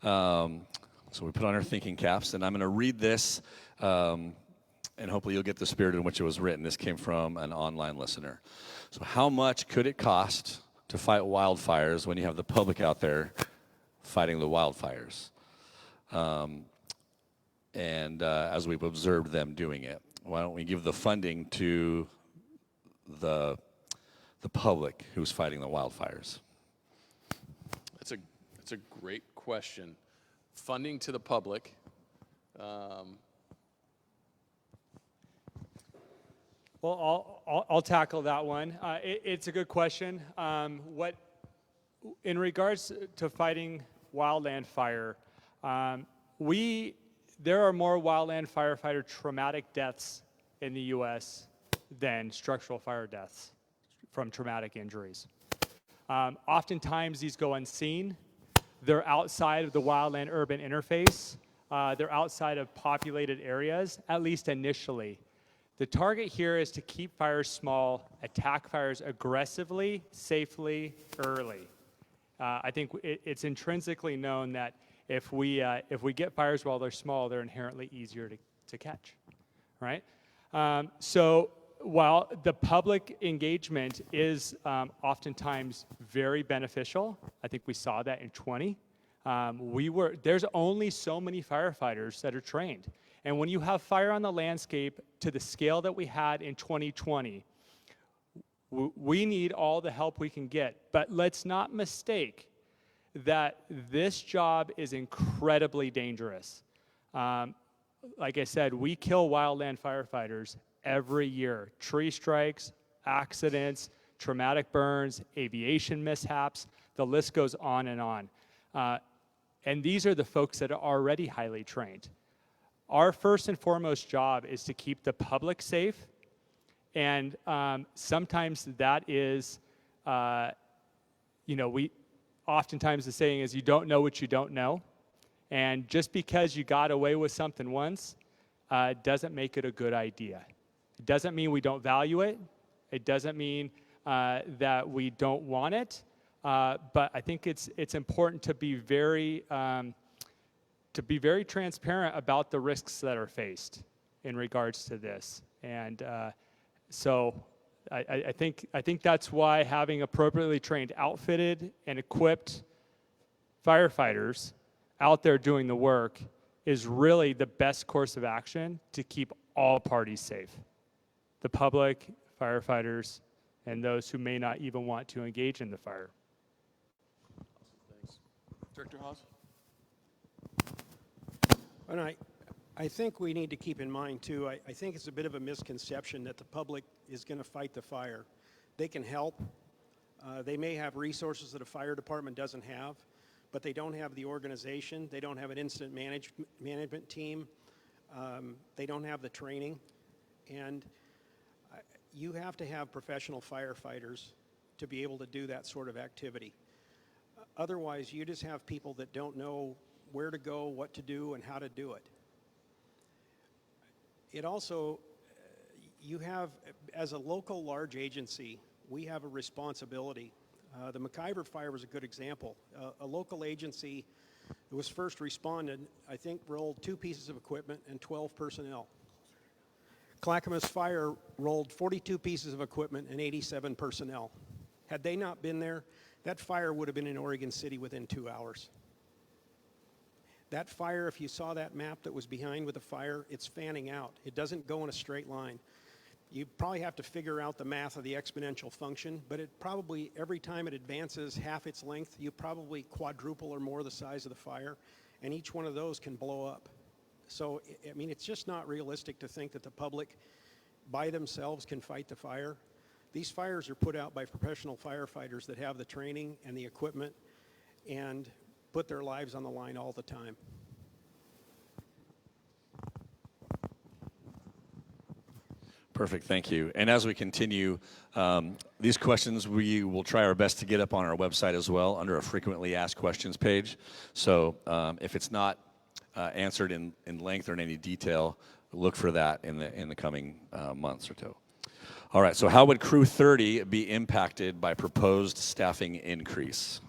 So we put on our thinking caps, and I'm going to read this, and and hopefully you'll get the spirit in which it was written. This came from an online listener. So how much could it cost to fight wildfires when you have the public out there fighting the wildfires? As we've observed them doing it, why don't we give the funding to the public who's fighting the wildfires? It's a great question. Funding to the public. Well, I'll tackle that one. It's a good question. In regards to fighting wildland fire, there are more wildland firefighter traumatic deaths in the U.S. than structural fire deaths from traumatic injuries. Oftentimes these go unseen. They're outside of the wildland-urban interface. They're outside of populated areas, at least initially. The target here is to keep fires small, attack fires aggressively, safely, early. I think it's intrinsically known that if we get fires while they're small, they're inherently easier to catch, right? So while the public engagement is oftentimes very beneficial, I think we saw that in 20. There's only so many firefighters that are trained. And when you have fire on the landscape to the scale that we had in 2020, we need all the help we can get. But let's not mistake that this job is incredibly dangerous. Like I said, we kill wildland firefighters every year. Tree strikes, accidents, traumatic burns, aviation mishaps, the list goes on and on. And these are the folks that are already highly trained. Our first and foremost job is to keep the public safe, and sometimes that is, oftentimes the saying is you don't know what you don't know, and just because you got away with something once doesn't make it a good idea. It doesn't mean we don't value it. It doesn't mean that we don't want it. But I think it's important to be very transparent about the risks that are faced in regards to this. And so I think that's why having appropriately trained, outfitted, and equipped firefighters out there doing the work is really the best course of action to keep all parties safe. The public, firefighters, and those who may not even want to engage in the fire. Thanks. Director Haas? And I think we need to keep in mind, too, I think it's a bit of a misconception that the public is going to fight the fire. They can help. They may have resources that a fire department doesn't have, but they don't have the organization. They don't have an incident management team. They don't have the training. And you have to have professional firefighters to be able to do that sort of activity. Otherwise, you just have people that don't know where to go, what to do, and how to do it. It also, you have, as a local large agency, we have a responsibility. The McIver fire was a good example. A local agency that was first responded, I think, rolled 2 pieces of equipment and 12 personnel. Clackamas Fire rolled 42 pieces of equipment and 87 personnel. Had they not been there, that fire would have been in Oregon City within 2 hours. That fire, if you saw that map that was behind with the fire, it's fanning out. It doesn't go in a straight line. You probably have to figure out the math of the exponential function, but it probably, every time it advances half its length, you probably quadruple or more the size of the fire, and each one of those can blow up. So, I mean, it's just not realistic to think that the public by themselves can fight the fire. These fires are put out by professional firefighters that have the training and the equipment and put their lives on the line all the time. Perfect, thank you. And as we continue, these questions we will try our best to get up on our website as well under a frequently asked questions page. So if it's not answered in length or in any detail, look for that in the coming months or so. All right, so how would Crew 30 be impacted by proposed staffing increase?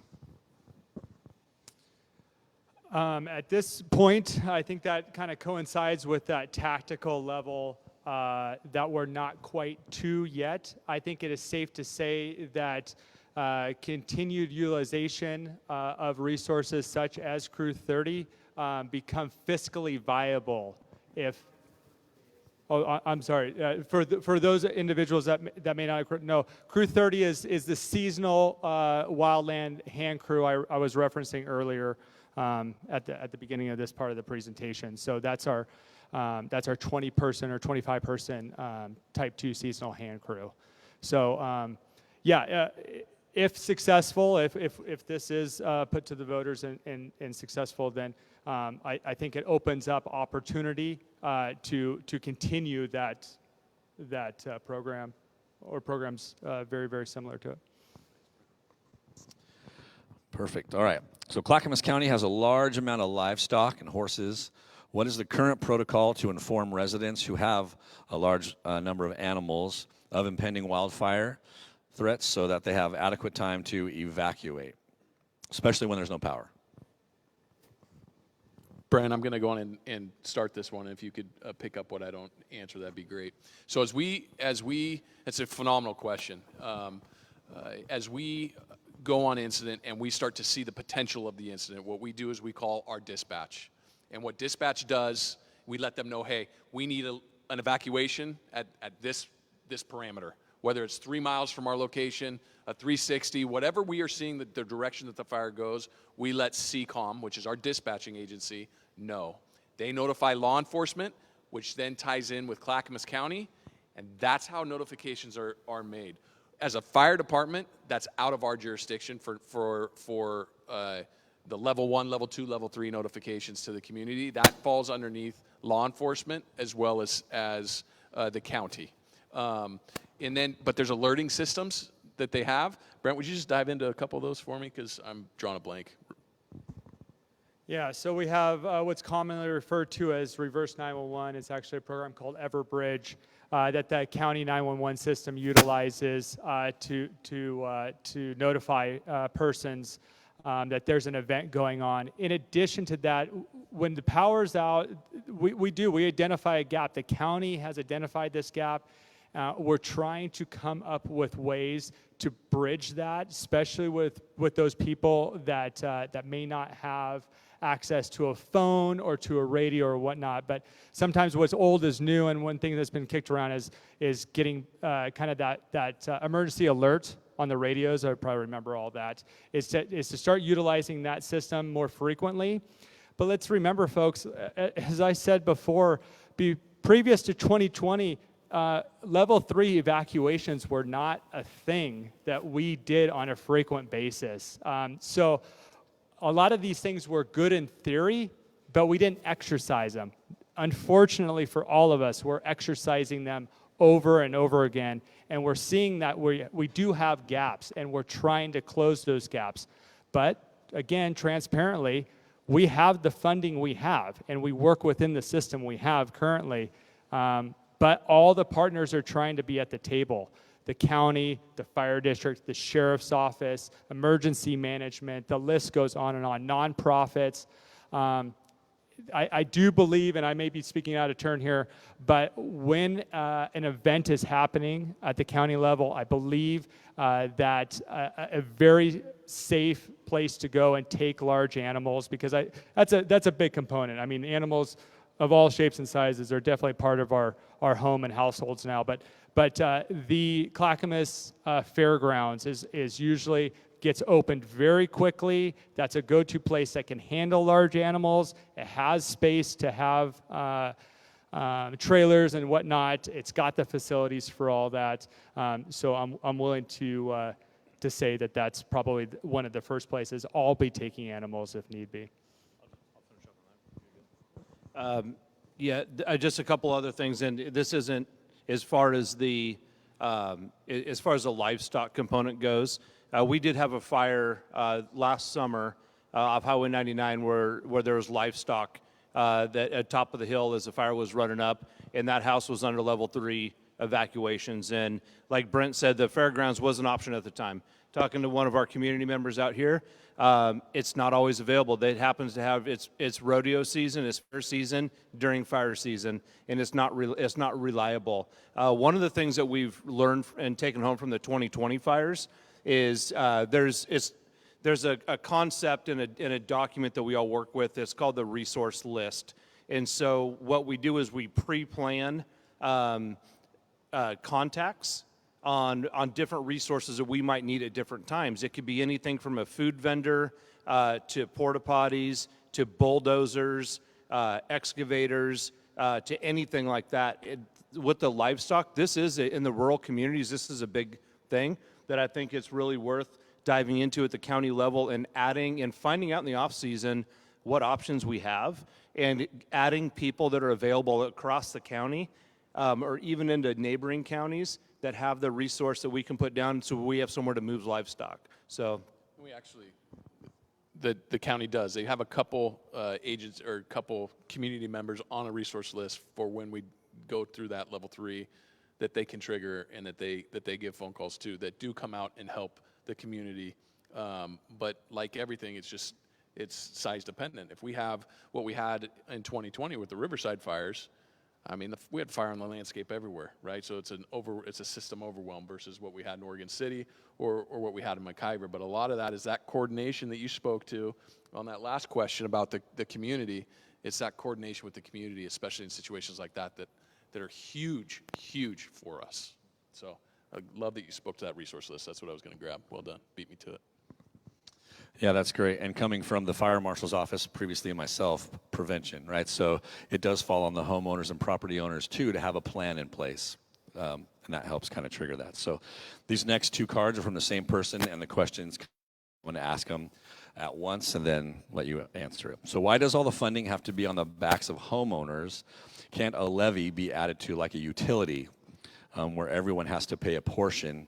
At this point, I think that kind of coincides with that tactical level that we're not quite to yet. I think it is safe to say that continued utilization of resources such as Crew 30 become fiscally viable if. Oh, I'm sorry. For those individuals that may not know, Crew 30 is the seasonal wildland hand crew I was referencing earlier at the beginning of this part of the presentation. So that's our 20-person or 25-person Type 2 seasonal hand crew. So if successful, if this is put to the voters and successful, then I think it opens up opportunity to continue that program or programs very, very similar to it. Perfect. All right. So Clackamas County has a large amount of livestock and horses. What is the current protocol to inform residents who have a large number of animals of impending wildfire threats so that they have adequate time to evacuate, especially when there's no power? Brian, I'm going to go on and start this one. If you could pick up what I don't answer, that'd be great. So as we, it's a phenomenal question. As we go on incident and we start to see the potential of the incident, what we do is we call our dispatch. And what dispatch does, we let them know, hey, we need an evacuation at this parameter. Whether it's 3 miles from our location, a 360, whatever we are seeing the direction that the fire goes, we let CCOM, which is our dispatching agency, know. They notify law enforcement, which then ties in with Clackamas County, and that's how notifications are made. As a fire department, that's out of our jurisdiction for the level 1, level 2, level 3 notifications to the community. That falls underneath law enforcement as well as the county. But there's alerting systems that they have. Brent, would you just dive into a couple of those for me? Because I'm drawing a blank. Yeah, so we have what's commonly referred to as Reverse 911. It's actually a program called Everbridge that the county 911 system utilizes to notify persons that there's an event going on. In addition to that, when the power's out, we identify a gap. The county has identified this gap. We're trying to come up with ways to bridge that, especially with those people that may not have access to a phone or to a radio or whatnot. But sometimes what's old is new, and one thing that's been kicked around is getting kind of that emergency alert on the radios. I probably remember all that. Is to start utilizing that system more frequently. But let's remember, folks, as I said before, previous to 2020, level 3 evacuations were not a thing that we did on a frequent basis. So a lot of these things were good in theory, but we didn't exercise them. Unfortunately for all of us, we're exercising them over and over again, and we're seeing that we do have gaps, and we're trying to close those gaps. But again, transparently, we have the funding we have, and we work within the system we have currently. But all the partners are trying to be at the table. The county, the fire district, the sheriff's office, emergency management, the list goes on and on, nonprofits. I do believe, and I may be speaking out of turn here, but when an event is happening at the county level, I believe that a very safe place to go and take large animals, because that's a big component. I mean, animals of all shapes and sizes are definitely part of our home and households now. But the Clackamas Fairgrounds is usually gets opened very quickly. That's a go-to place that can handle large animals. It has space to have trailers and whatnot. It's got the facilities for all that. So I'm willing to say that that's probably one of the first places I'll be taking animals if need be. Just a couple other things, and this isn't as far as the livestock component goes. We did have a fire last summer off Highway 99 where there was livestock that at top of the hill as the fire was running up, and that house was under level 3 evacuations. And like Brent said, the fairgrounds was an option at the time. Talking to one of our community members out here, it's not always available. It happens to have its rodeo season, its fair season during fire season, and it's not reliable. One of the things that we've learned and taken home from the 2020 fires is there's a concept in a document that we all work with. It's called the resource list. And so what we do is we pre-plan contacts on different resources that we might need at different times. It could be anything from a food vendor to porta potties to bulldozers, excavators, to anything like that. With the livestock, in the rural communities, this is a big thing that I think it's really worth diving into at the county level and adding and finding out in the off season what options we have and adding people that are available across the county or even into neighboring counties that have the resource that we can put down so we have somewhere to move livestock. So We actually, the county does. They have a couple agents or a couple community members on a resource list for when we go through that level 3 that they can trigger and that they give phone calls to that do come out and help the community. But like everything, it's size dependent. If we have what we had in 2020 with the Riverside fires, I mean, we had fire on the landscape everywhere, right? So it's a system overwhelm versus what we had in Oregon City or what we had in McIver. But a lot of that is that coordination that you spoke to on that last question about the community. It's that coordination with the community, especially in situations like that are huge, huge for us. So I love that you spoke to that resource list. That's what I was going to grab. Well done. Beat me to it. Yeah, that's great. And coming from the fire marshal's office, previously myself, prevention, right? So it does fall on the homeowners and property owners, too, to have a plan in place. And that helps kind of trigger that. So these next 2 cards are from the same person, and the questions, I'm going to ask them at once and then let you answer it. So why does all the funding have to be on the backs of homeowners? Can't a levy be added to like a utility where everyone has to pay a portion?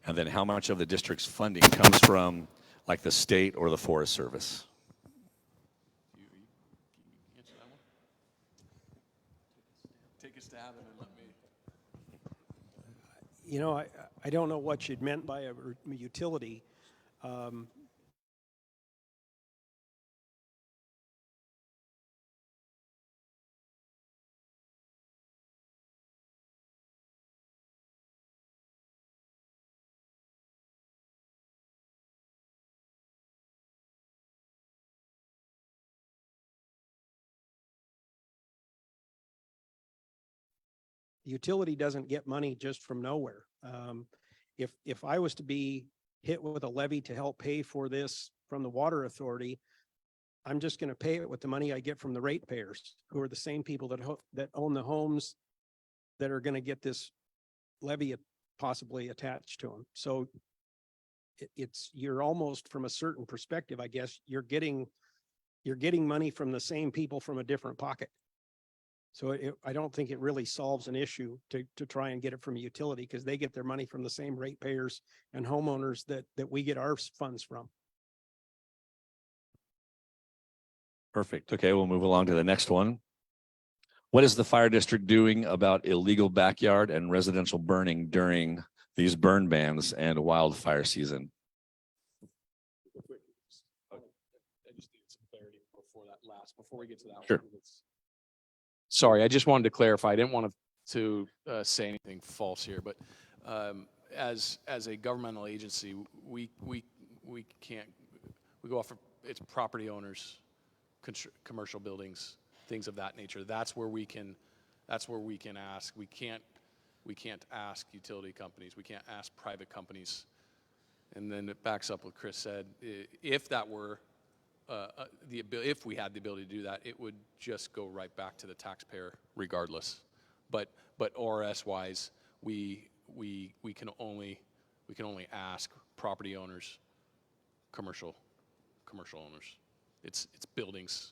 And then how much of the district's funding comes from like the state or the Forest Service? You answer that one? Take a stab and then let me. You know, I don't know what you'd meant by a utility. The utility doesn't get money just from nowhere. If I was to be hit with a levy to help pay for this from the water authority, I'm just going to pay it with the money I get from the ratepayers, who are the same people that own the homes that are going to get this levy possibly attached to them. So you're almost, from a certain perspective, I guess, you're getting money from the same people from a different pocket. So I don't think it really solves an issue to try and get it from a utility, because they get their money from the same ratepayers and homeowners that we get our funds from. Perfect. Okay, we'll move along to the next one. What is the fire district doing about illegal backyard and residential burning during these burn bans and wildfire season? I just need some clarity before we get to that Sure. one. Sorry, I just wanted to clarify. I didn't want to say anything false here, but as a governmental agency, we go off of it's property owners, commercial buildings, things of that nature. That's where we can ask. We can't ask utility companies. We can't ask private companies. And then it backs up what Chris said. If that were if we had the ability to do that, it would just go right back to the taxpayer regardless. But ORS wise, we can only ask property owners, commercial owners. It's buildings,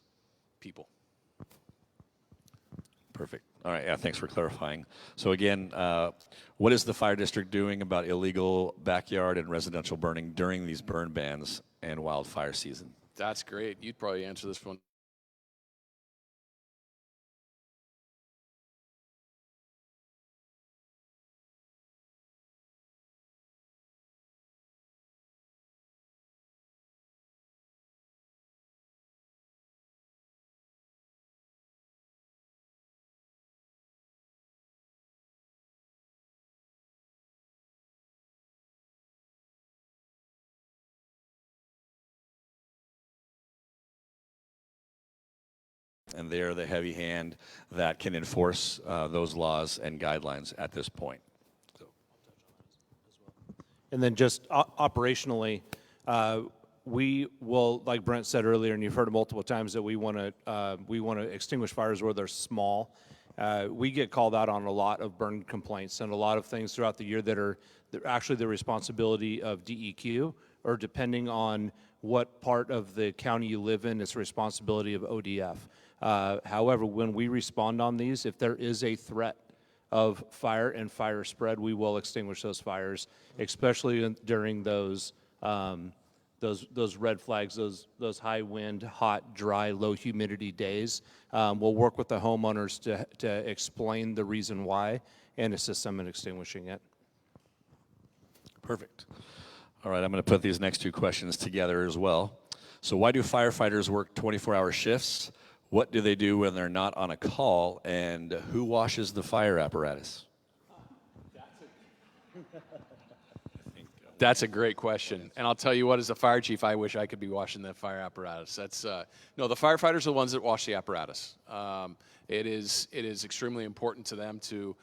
people. Perfect. All right. Yeah, thanks for clarifying. So again, what is the fire district doing about illegal backyard and residential burning during these burn bans and wildfire season? That's great. You'd probably answer this one and they're the heavy hand that can enforce those laws and guidelines at this point. And then just operationally, we will, like Brent said earlier, and you've heard it multiple times, that we want to extinguish fires where they're small. We get called out on a lot of burn complaints and a lot of things throughout the year that are actually the responsibility of DEQ, or depending on what part of the county you live in, it's the responsibility of ODF. However, when we respond on these, if there is a threat of fire and fire spread, we will extinguish those fires, especially during those red flags, those high wind, hot, dry, low humidity days. We'll work with the homeowners to explain the reason why and assist them in extinguishing it. Perfect. All right, I'm going to put these next two questions together as well. So why do firefighters work 24-hour shifts? What do they do when they're not on a call? And who washes the fire apparatus? That's a great question. And I'll tell you what, as a fire chief, I wish I could be washing that fire apparatus. No, the firefighters are the ones that wash the apparatus. It is extremely important to them to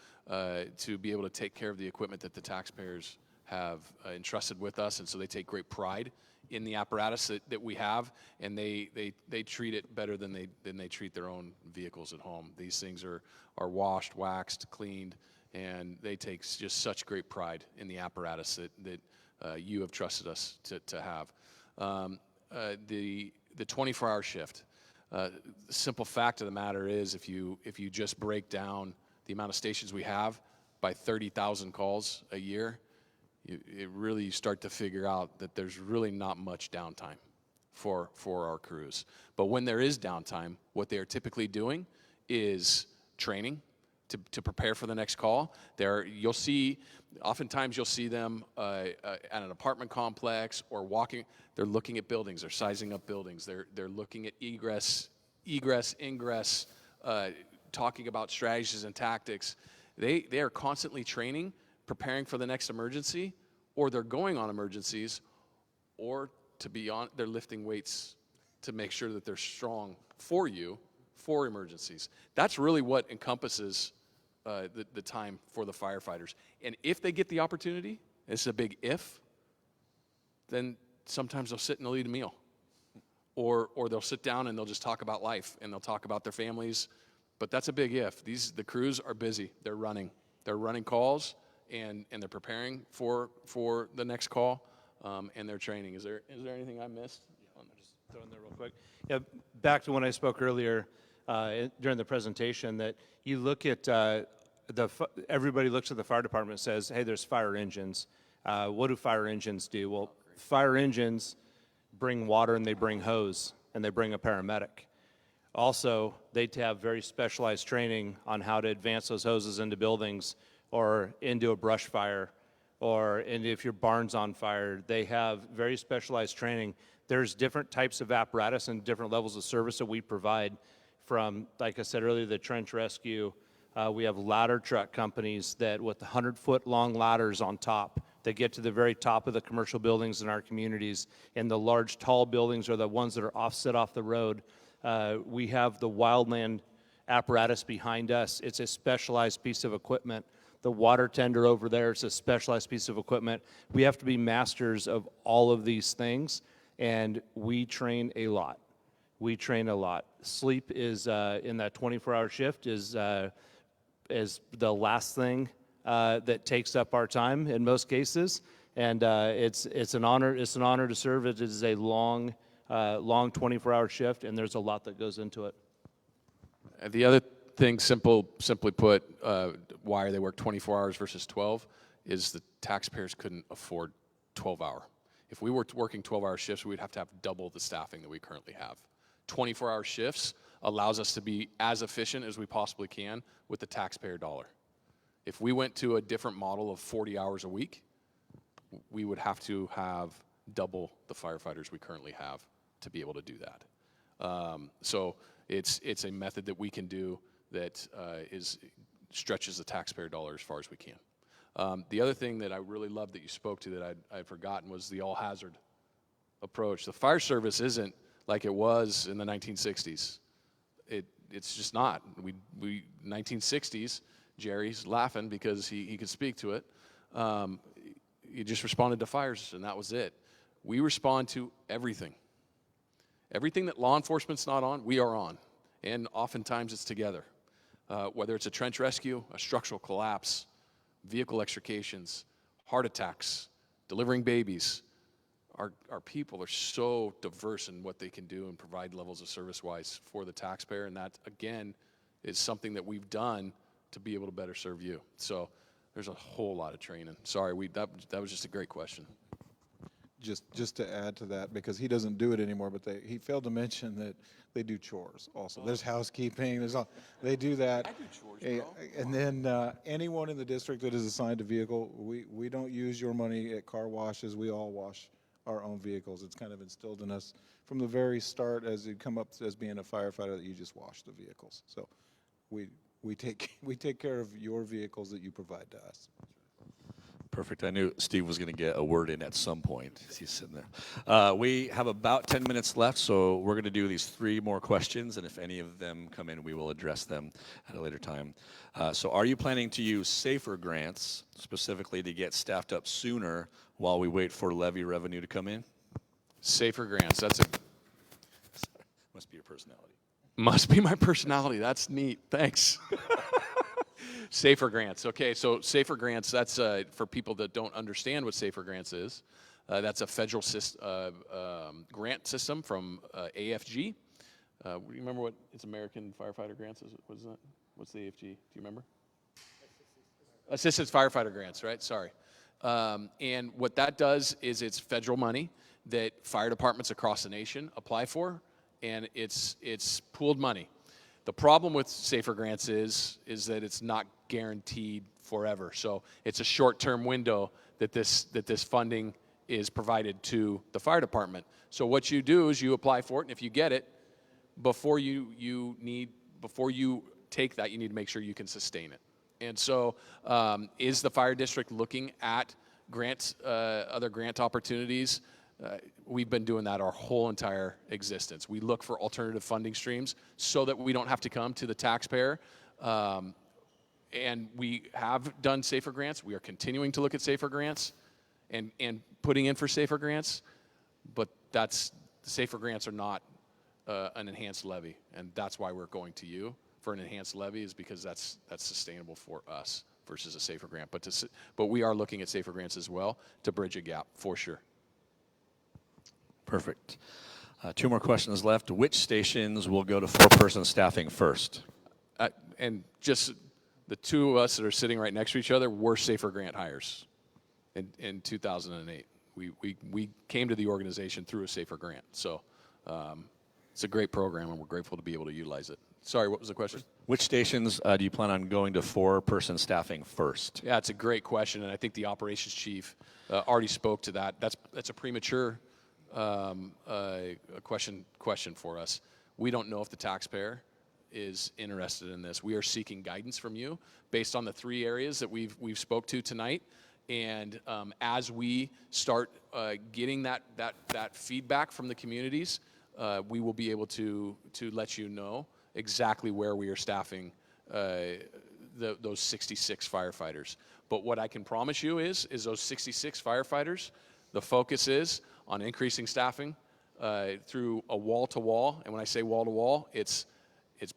be able to take care of the equipment that the taxpayers have entrusted with us, and so they take great pride in the apparatus that we have, and they treat it better than they treat their own vehicles at home. These things are washed, waxed, cleaned, and they take just such great pride in the apparatus that you have trusted us to have. The 24-hour shift. The simple fact of the matter is, if you just break down the amount of stations we have by 30,000 calls a year, you start to figure out that there's really not much downtime for our crews. But when there is downtime, what they are typically doing is training to prepare for the next call. Oftentimes you'll see them at an apartment complex or walking. They're looking at buildings. They're sizing up buildings. They're looking at egress, ingress, talking about strategies and tactics. They are constantly training, preparing for the next emergency, or they're going on emergencies, or they're lifting weights to make sure that they're strong for you for emergencies. That's really what encompasses the time for the firefighters. And if they get the opportunity, this is a big if, then sometimes they'll sit and they'll eat a meal. Or they'll sit down and they'll just talk about life, and they'll talk about their families. But that's a big if. The crews are busy. They're running calls, and they're preparing for the next call, and they're training. Is there anything I missed? I'll just throw in there real quick. Yeah, back to when I spoke earlier during the presentation, that you look at everybody looks at the fire department and says, hey, there's fire engines. What do fire engines do? Well, fire engines bring water, and they bring hose, and they bring a paramedic. Also, they have very specialized training on how to advance those hoses into buildings or into a brush fire, and if your barn's on fire. They have very specialized training. There's different types of apparatus and different levels of service that we provide, from, like I said earlier, the trench rescue. We have ladder truck companies that with 100-foot long ladders on top that get to the very top of the commercial buildings in our communities. And the large, tall buildings are the ones that are offset off the road. We have the wildland apparatus behind us. It's a specialized piece of equipment. The water tender over there is a specialized piece of equipment. We have to be masters of all of these things, and we train a lot. Sleep is, in that 24-hour shift, is the last thing that takes up our time in most cases, and it's an honor to serve. It is a long 24-hour shift, and there's a lot that goes into it. The other thing, simply put, why they work 24 hours versus 12 is the taxpayers couldn't afford 12-hour. If we were working 12-hour shifts, we'd have to have double the staffing that we currently have. 24-hour shifts allows us to be as efficient as we possibly can with the taxpayer dollar. If we went to a different model of 40 hours a week, we would have to have double the firefighters we currently have to be able to do that. So it's a method that we can do that stretches the taxpayer dollar as far as we can. The other thing that I really loved that you spoke to that I'd forgotten was the all-hazard approach. The fire service isn't like it was in the 1960s. it's just not. We 1960s, Jerry's laughing because he could speak to it. You just responded to fires, and that was it. We respond to everything. Everything that law enforcement's not on, we are on. And oftentimes it's together. Whether it's a trench rescue, a structural collapse, vehicle extrications, heart attacks, delivering babies. Our people are so diverse in what they can do and provide levels of service-wise for the taxpayer, and that, again, is something that we've done to be able to better serve you. So there's a whole lot of training. Sorry, that was just a great question. Just to add to that, because he doesn't do it anymore, but he failed to mention that they do chores also. There's housekeeping, they do that. I do chores, bro. And then anyone in the district that is assigned a vehicle, we don't use your money at car washes. We all wash our own vehicles. It's kind of instilled in us from the very start as you come up as being a firefighter that you just wash the vehicles. So we take care of your vehicles that you provide to us. Perfect. I knew Steve was going to get a word in at some point. He's sitting there. We have about 10 minutes left, so we're going to do these 3 more questions, and if any of them come in, we will address them at a later time. So are you planning to use SAFER grants specifically to get staffed up sooner while we wait for levy revenue to come in? SAFER grants, Must be your personality. Must be my personality. That's neat. Thanks. SAFER grants. Okay, so SAFER grants, that's for people that don't understand what SAFER grants is. That's a federal grant system from AFG. You remember what it's American Firefighter Grants is? What is that? What's the AFG? Do you remember? Assistance Firefighter Grants, right? Sorry. And what that does is it's federal money that fire departments across the nation apply for, and it's pooled money. The problem with SAFER grants is that it's not guaranteed forever. So it's a short-term window that this funding is provided to the fire department. So what you do is you apply for it, and if you get it, before you take that, you need to make sure you can sustain it. And so is the fire district looking at grants, other grant opportunities? We've been doing that our whole entire existence. We look for alternative funding streams so that we don't have to come to the taxpayer. And we have done SAFER grants. We are continuing to look at SAFER grants and putting in for SAFER grants. But SAFER grants are not an enhanced levy. And that's why we're going to you for an enhanced levy, is because that's sustainable for us versus a SAFER grant. But we are looking at SAFER grants as well to bridge a gap, for sure. Perfect. 2 more questions left. Which stations will go to 4-person staffing first? And just the 2 of us that are sitting right next to each other were SAFER grant hires in 2008. We came to the organization through a SAFER grant. So it's a great program, and we're grateful to be able to utilize it. Sorry, what was the question? Which stations do you plan on going to 4-person staffing first? Yeah, it's a great question, and I think the operations chief already spoke to that. That's a premature question for us. We don't know if the taxpayer is interested in this. We are seeking guidance from you based on the 3 areas that we've spoke to tonight. And as we start getting that feedback from the communities, we will be able to let you know exactly where we are staffing those 66 firefighters. But what I can promise you is those 66 firefighters, the focus is on increasing staffing through a wall-to-wall. And when I say wall-to-wall, it's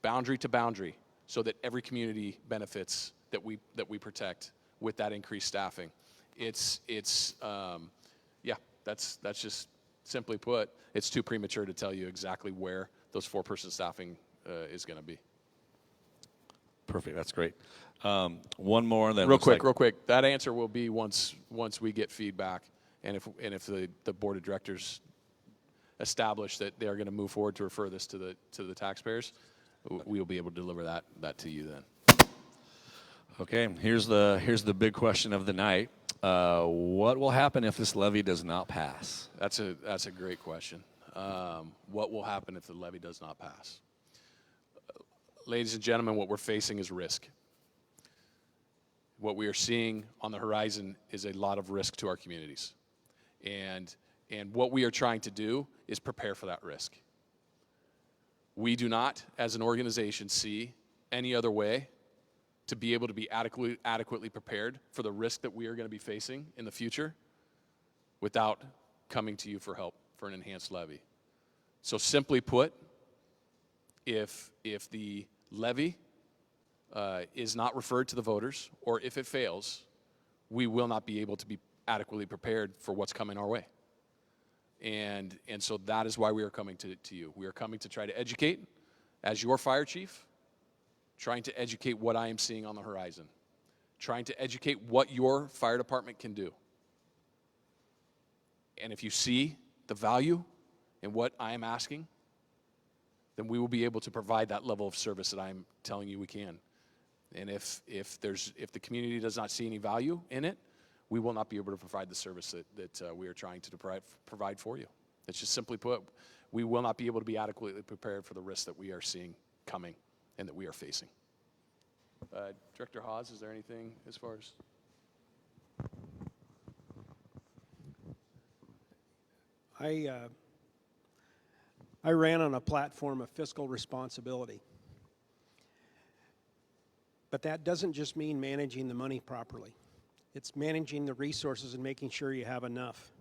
boundary to boundary, so that every community benefits that we protect with that increased staffing. That's just simply put, it's too premature to tell you exactly where those 4-person staffing is going to be. Perfect. That's great. One more. Then real quick. That answer will be once we get feedback, and if the board of directors establish that they are going to move forward to refer this to the taxpayers, we will be able to deliver that to you then. Okay. Here's the big question of the night. What will happen if this levy does not pass? That's a great question. What will happen if the levy does not pass? Ladies and gentlemen, what we're facing is risk. What we are seeing on the horizon is a lot of risk to our communities. And what we are trying to do is prepare for that risk. We do not, as an organization, see any other way to be able to be adequately prepared for the risk that we are going to be facing in the future without coming to you for help for an enhanced levy. So simply put, if the levy is not referred to the voters, or if it fails, we will not be able to be adequately prepared for what's coming our way. And so that is why we are coming to you. We are coming to try to educate, as your fire chief, trying to educate what I am seeing on the horizon, trying to educate what your fire department can do. And if you see the value in what I am asking, then we will be able to provide that level of service that I'm telling you we can. And if the community does not see any value in it, we will not be able to provide the service that we are trying to provide for you. It's just simply put, we will not be able to be adequately prepared for the risks that we are seeing coming and that we are facing. Director Hawes, is there anything as far as? I ran on a platform of fiscal responsibility. But that doesn't just mean managing the money properly. It's managing the resources and making sure you have enough.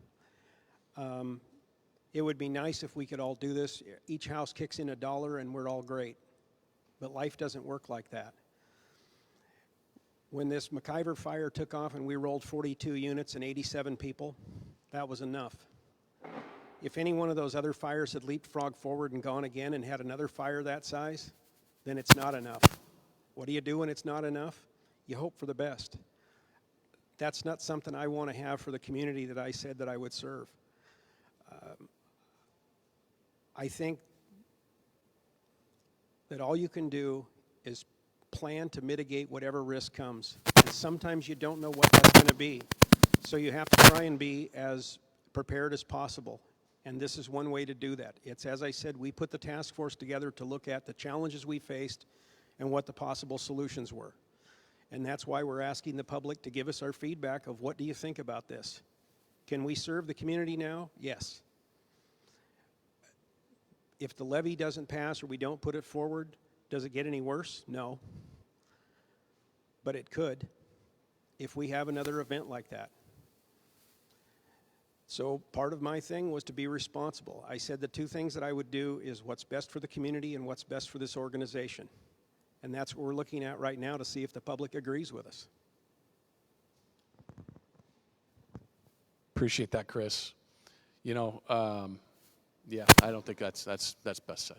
It would be nice if we could all do this. Each house kicks in $1 and we're all great. But life doesn't work like that. When this McIver fire took off and we rolled 42 units and 87 people, that was enough. If any one of those other fires had leapfrogged forward and gone again and had another fire that size, then it's not enough. What do you do when it's not enough? You hope for the best. That's not something I want to have for the community that I said that I would serve. I think that all you can do is plan to mitigate whatever risk comes. And sometimes you don't know what that's going to be. So you have to try and be as prepared as possible. And this is one way to do that. It's, as I said, we put the task force together to look at the challenges we faced and what the possible solutions were. And that's why we're asking the public to give us our feedback of what do you think about this? Can we serve the community now? Yes. If the levy doesn't pass or we don't put it forward, does it get any worse? No. But it could if we have another event like that. So part of my thing was to be responsible. I said the two things that I would do is what's best for the community and what's best for this organization. And that's what we're looking at right now to see if the public agrees with us. Appreciate that, Chris. You know, yeah, I don't think that's best said.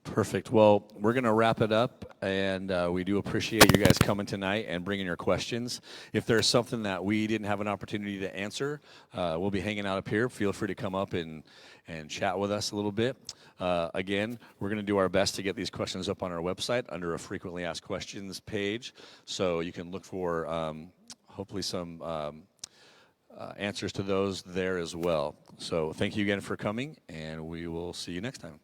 Perfect. Well, we're going to wrap it up, and we do appreciate you guys coming tonight and bringing your questions. If there's something that we didn't have an opportunity to answer, we'll be hanging out up here. Feel free to come up and chat with us a little bit. Again, we're going to do our best to get these questions up on our website under a frequently asked questions page, so you can look for hopefully some answers to those there as well. So thank you again for coming, and we will see you next time.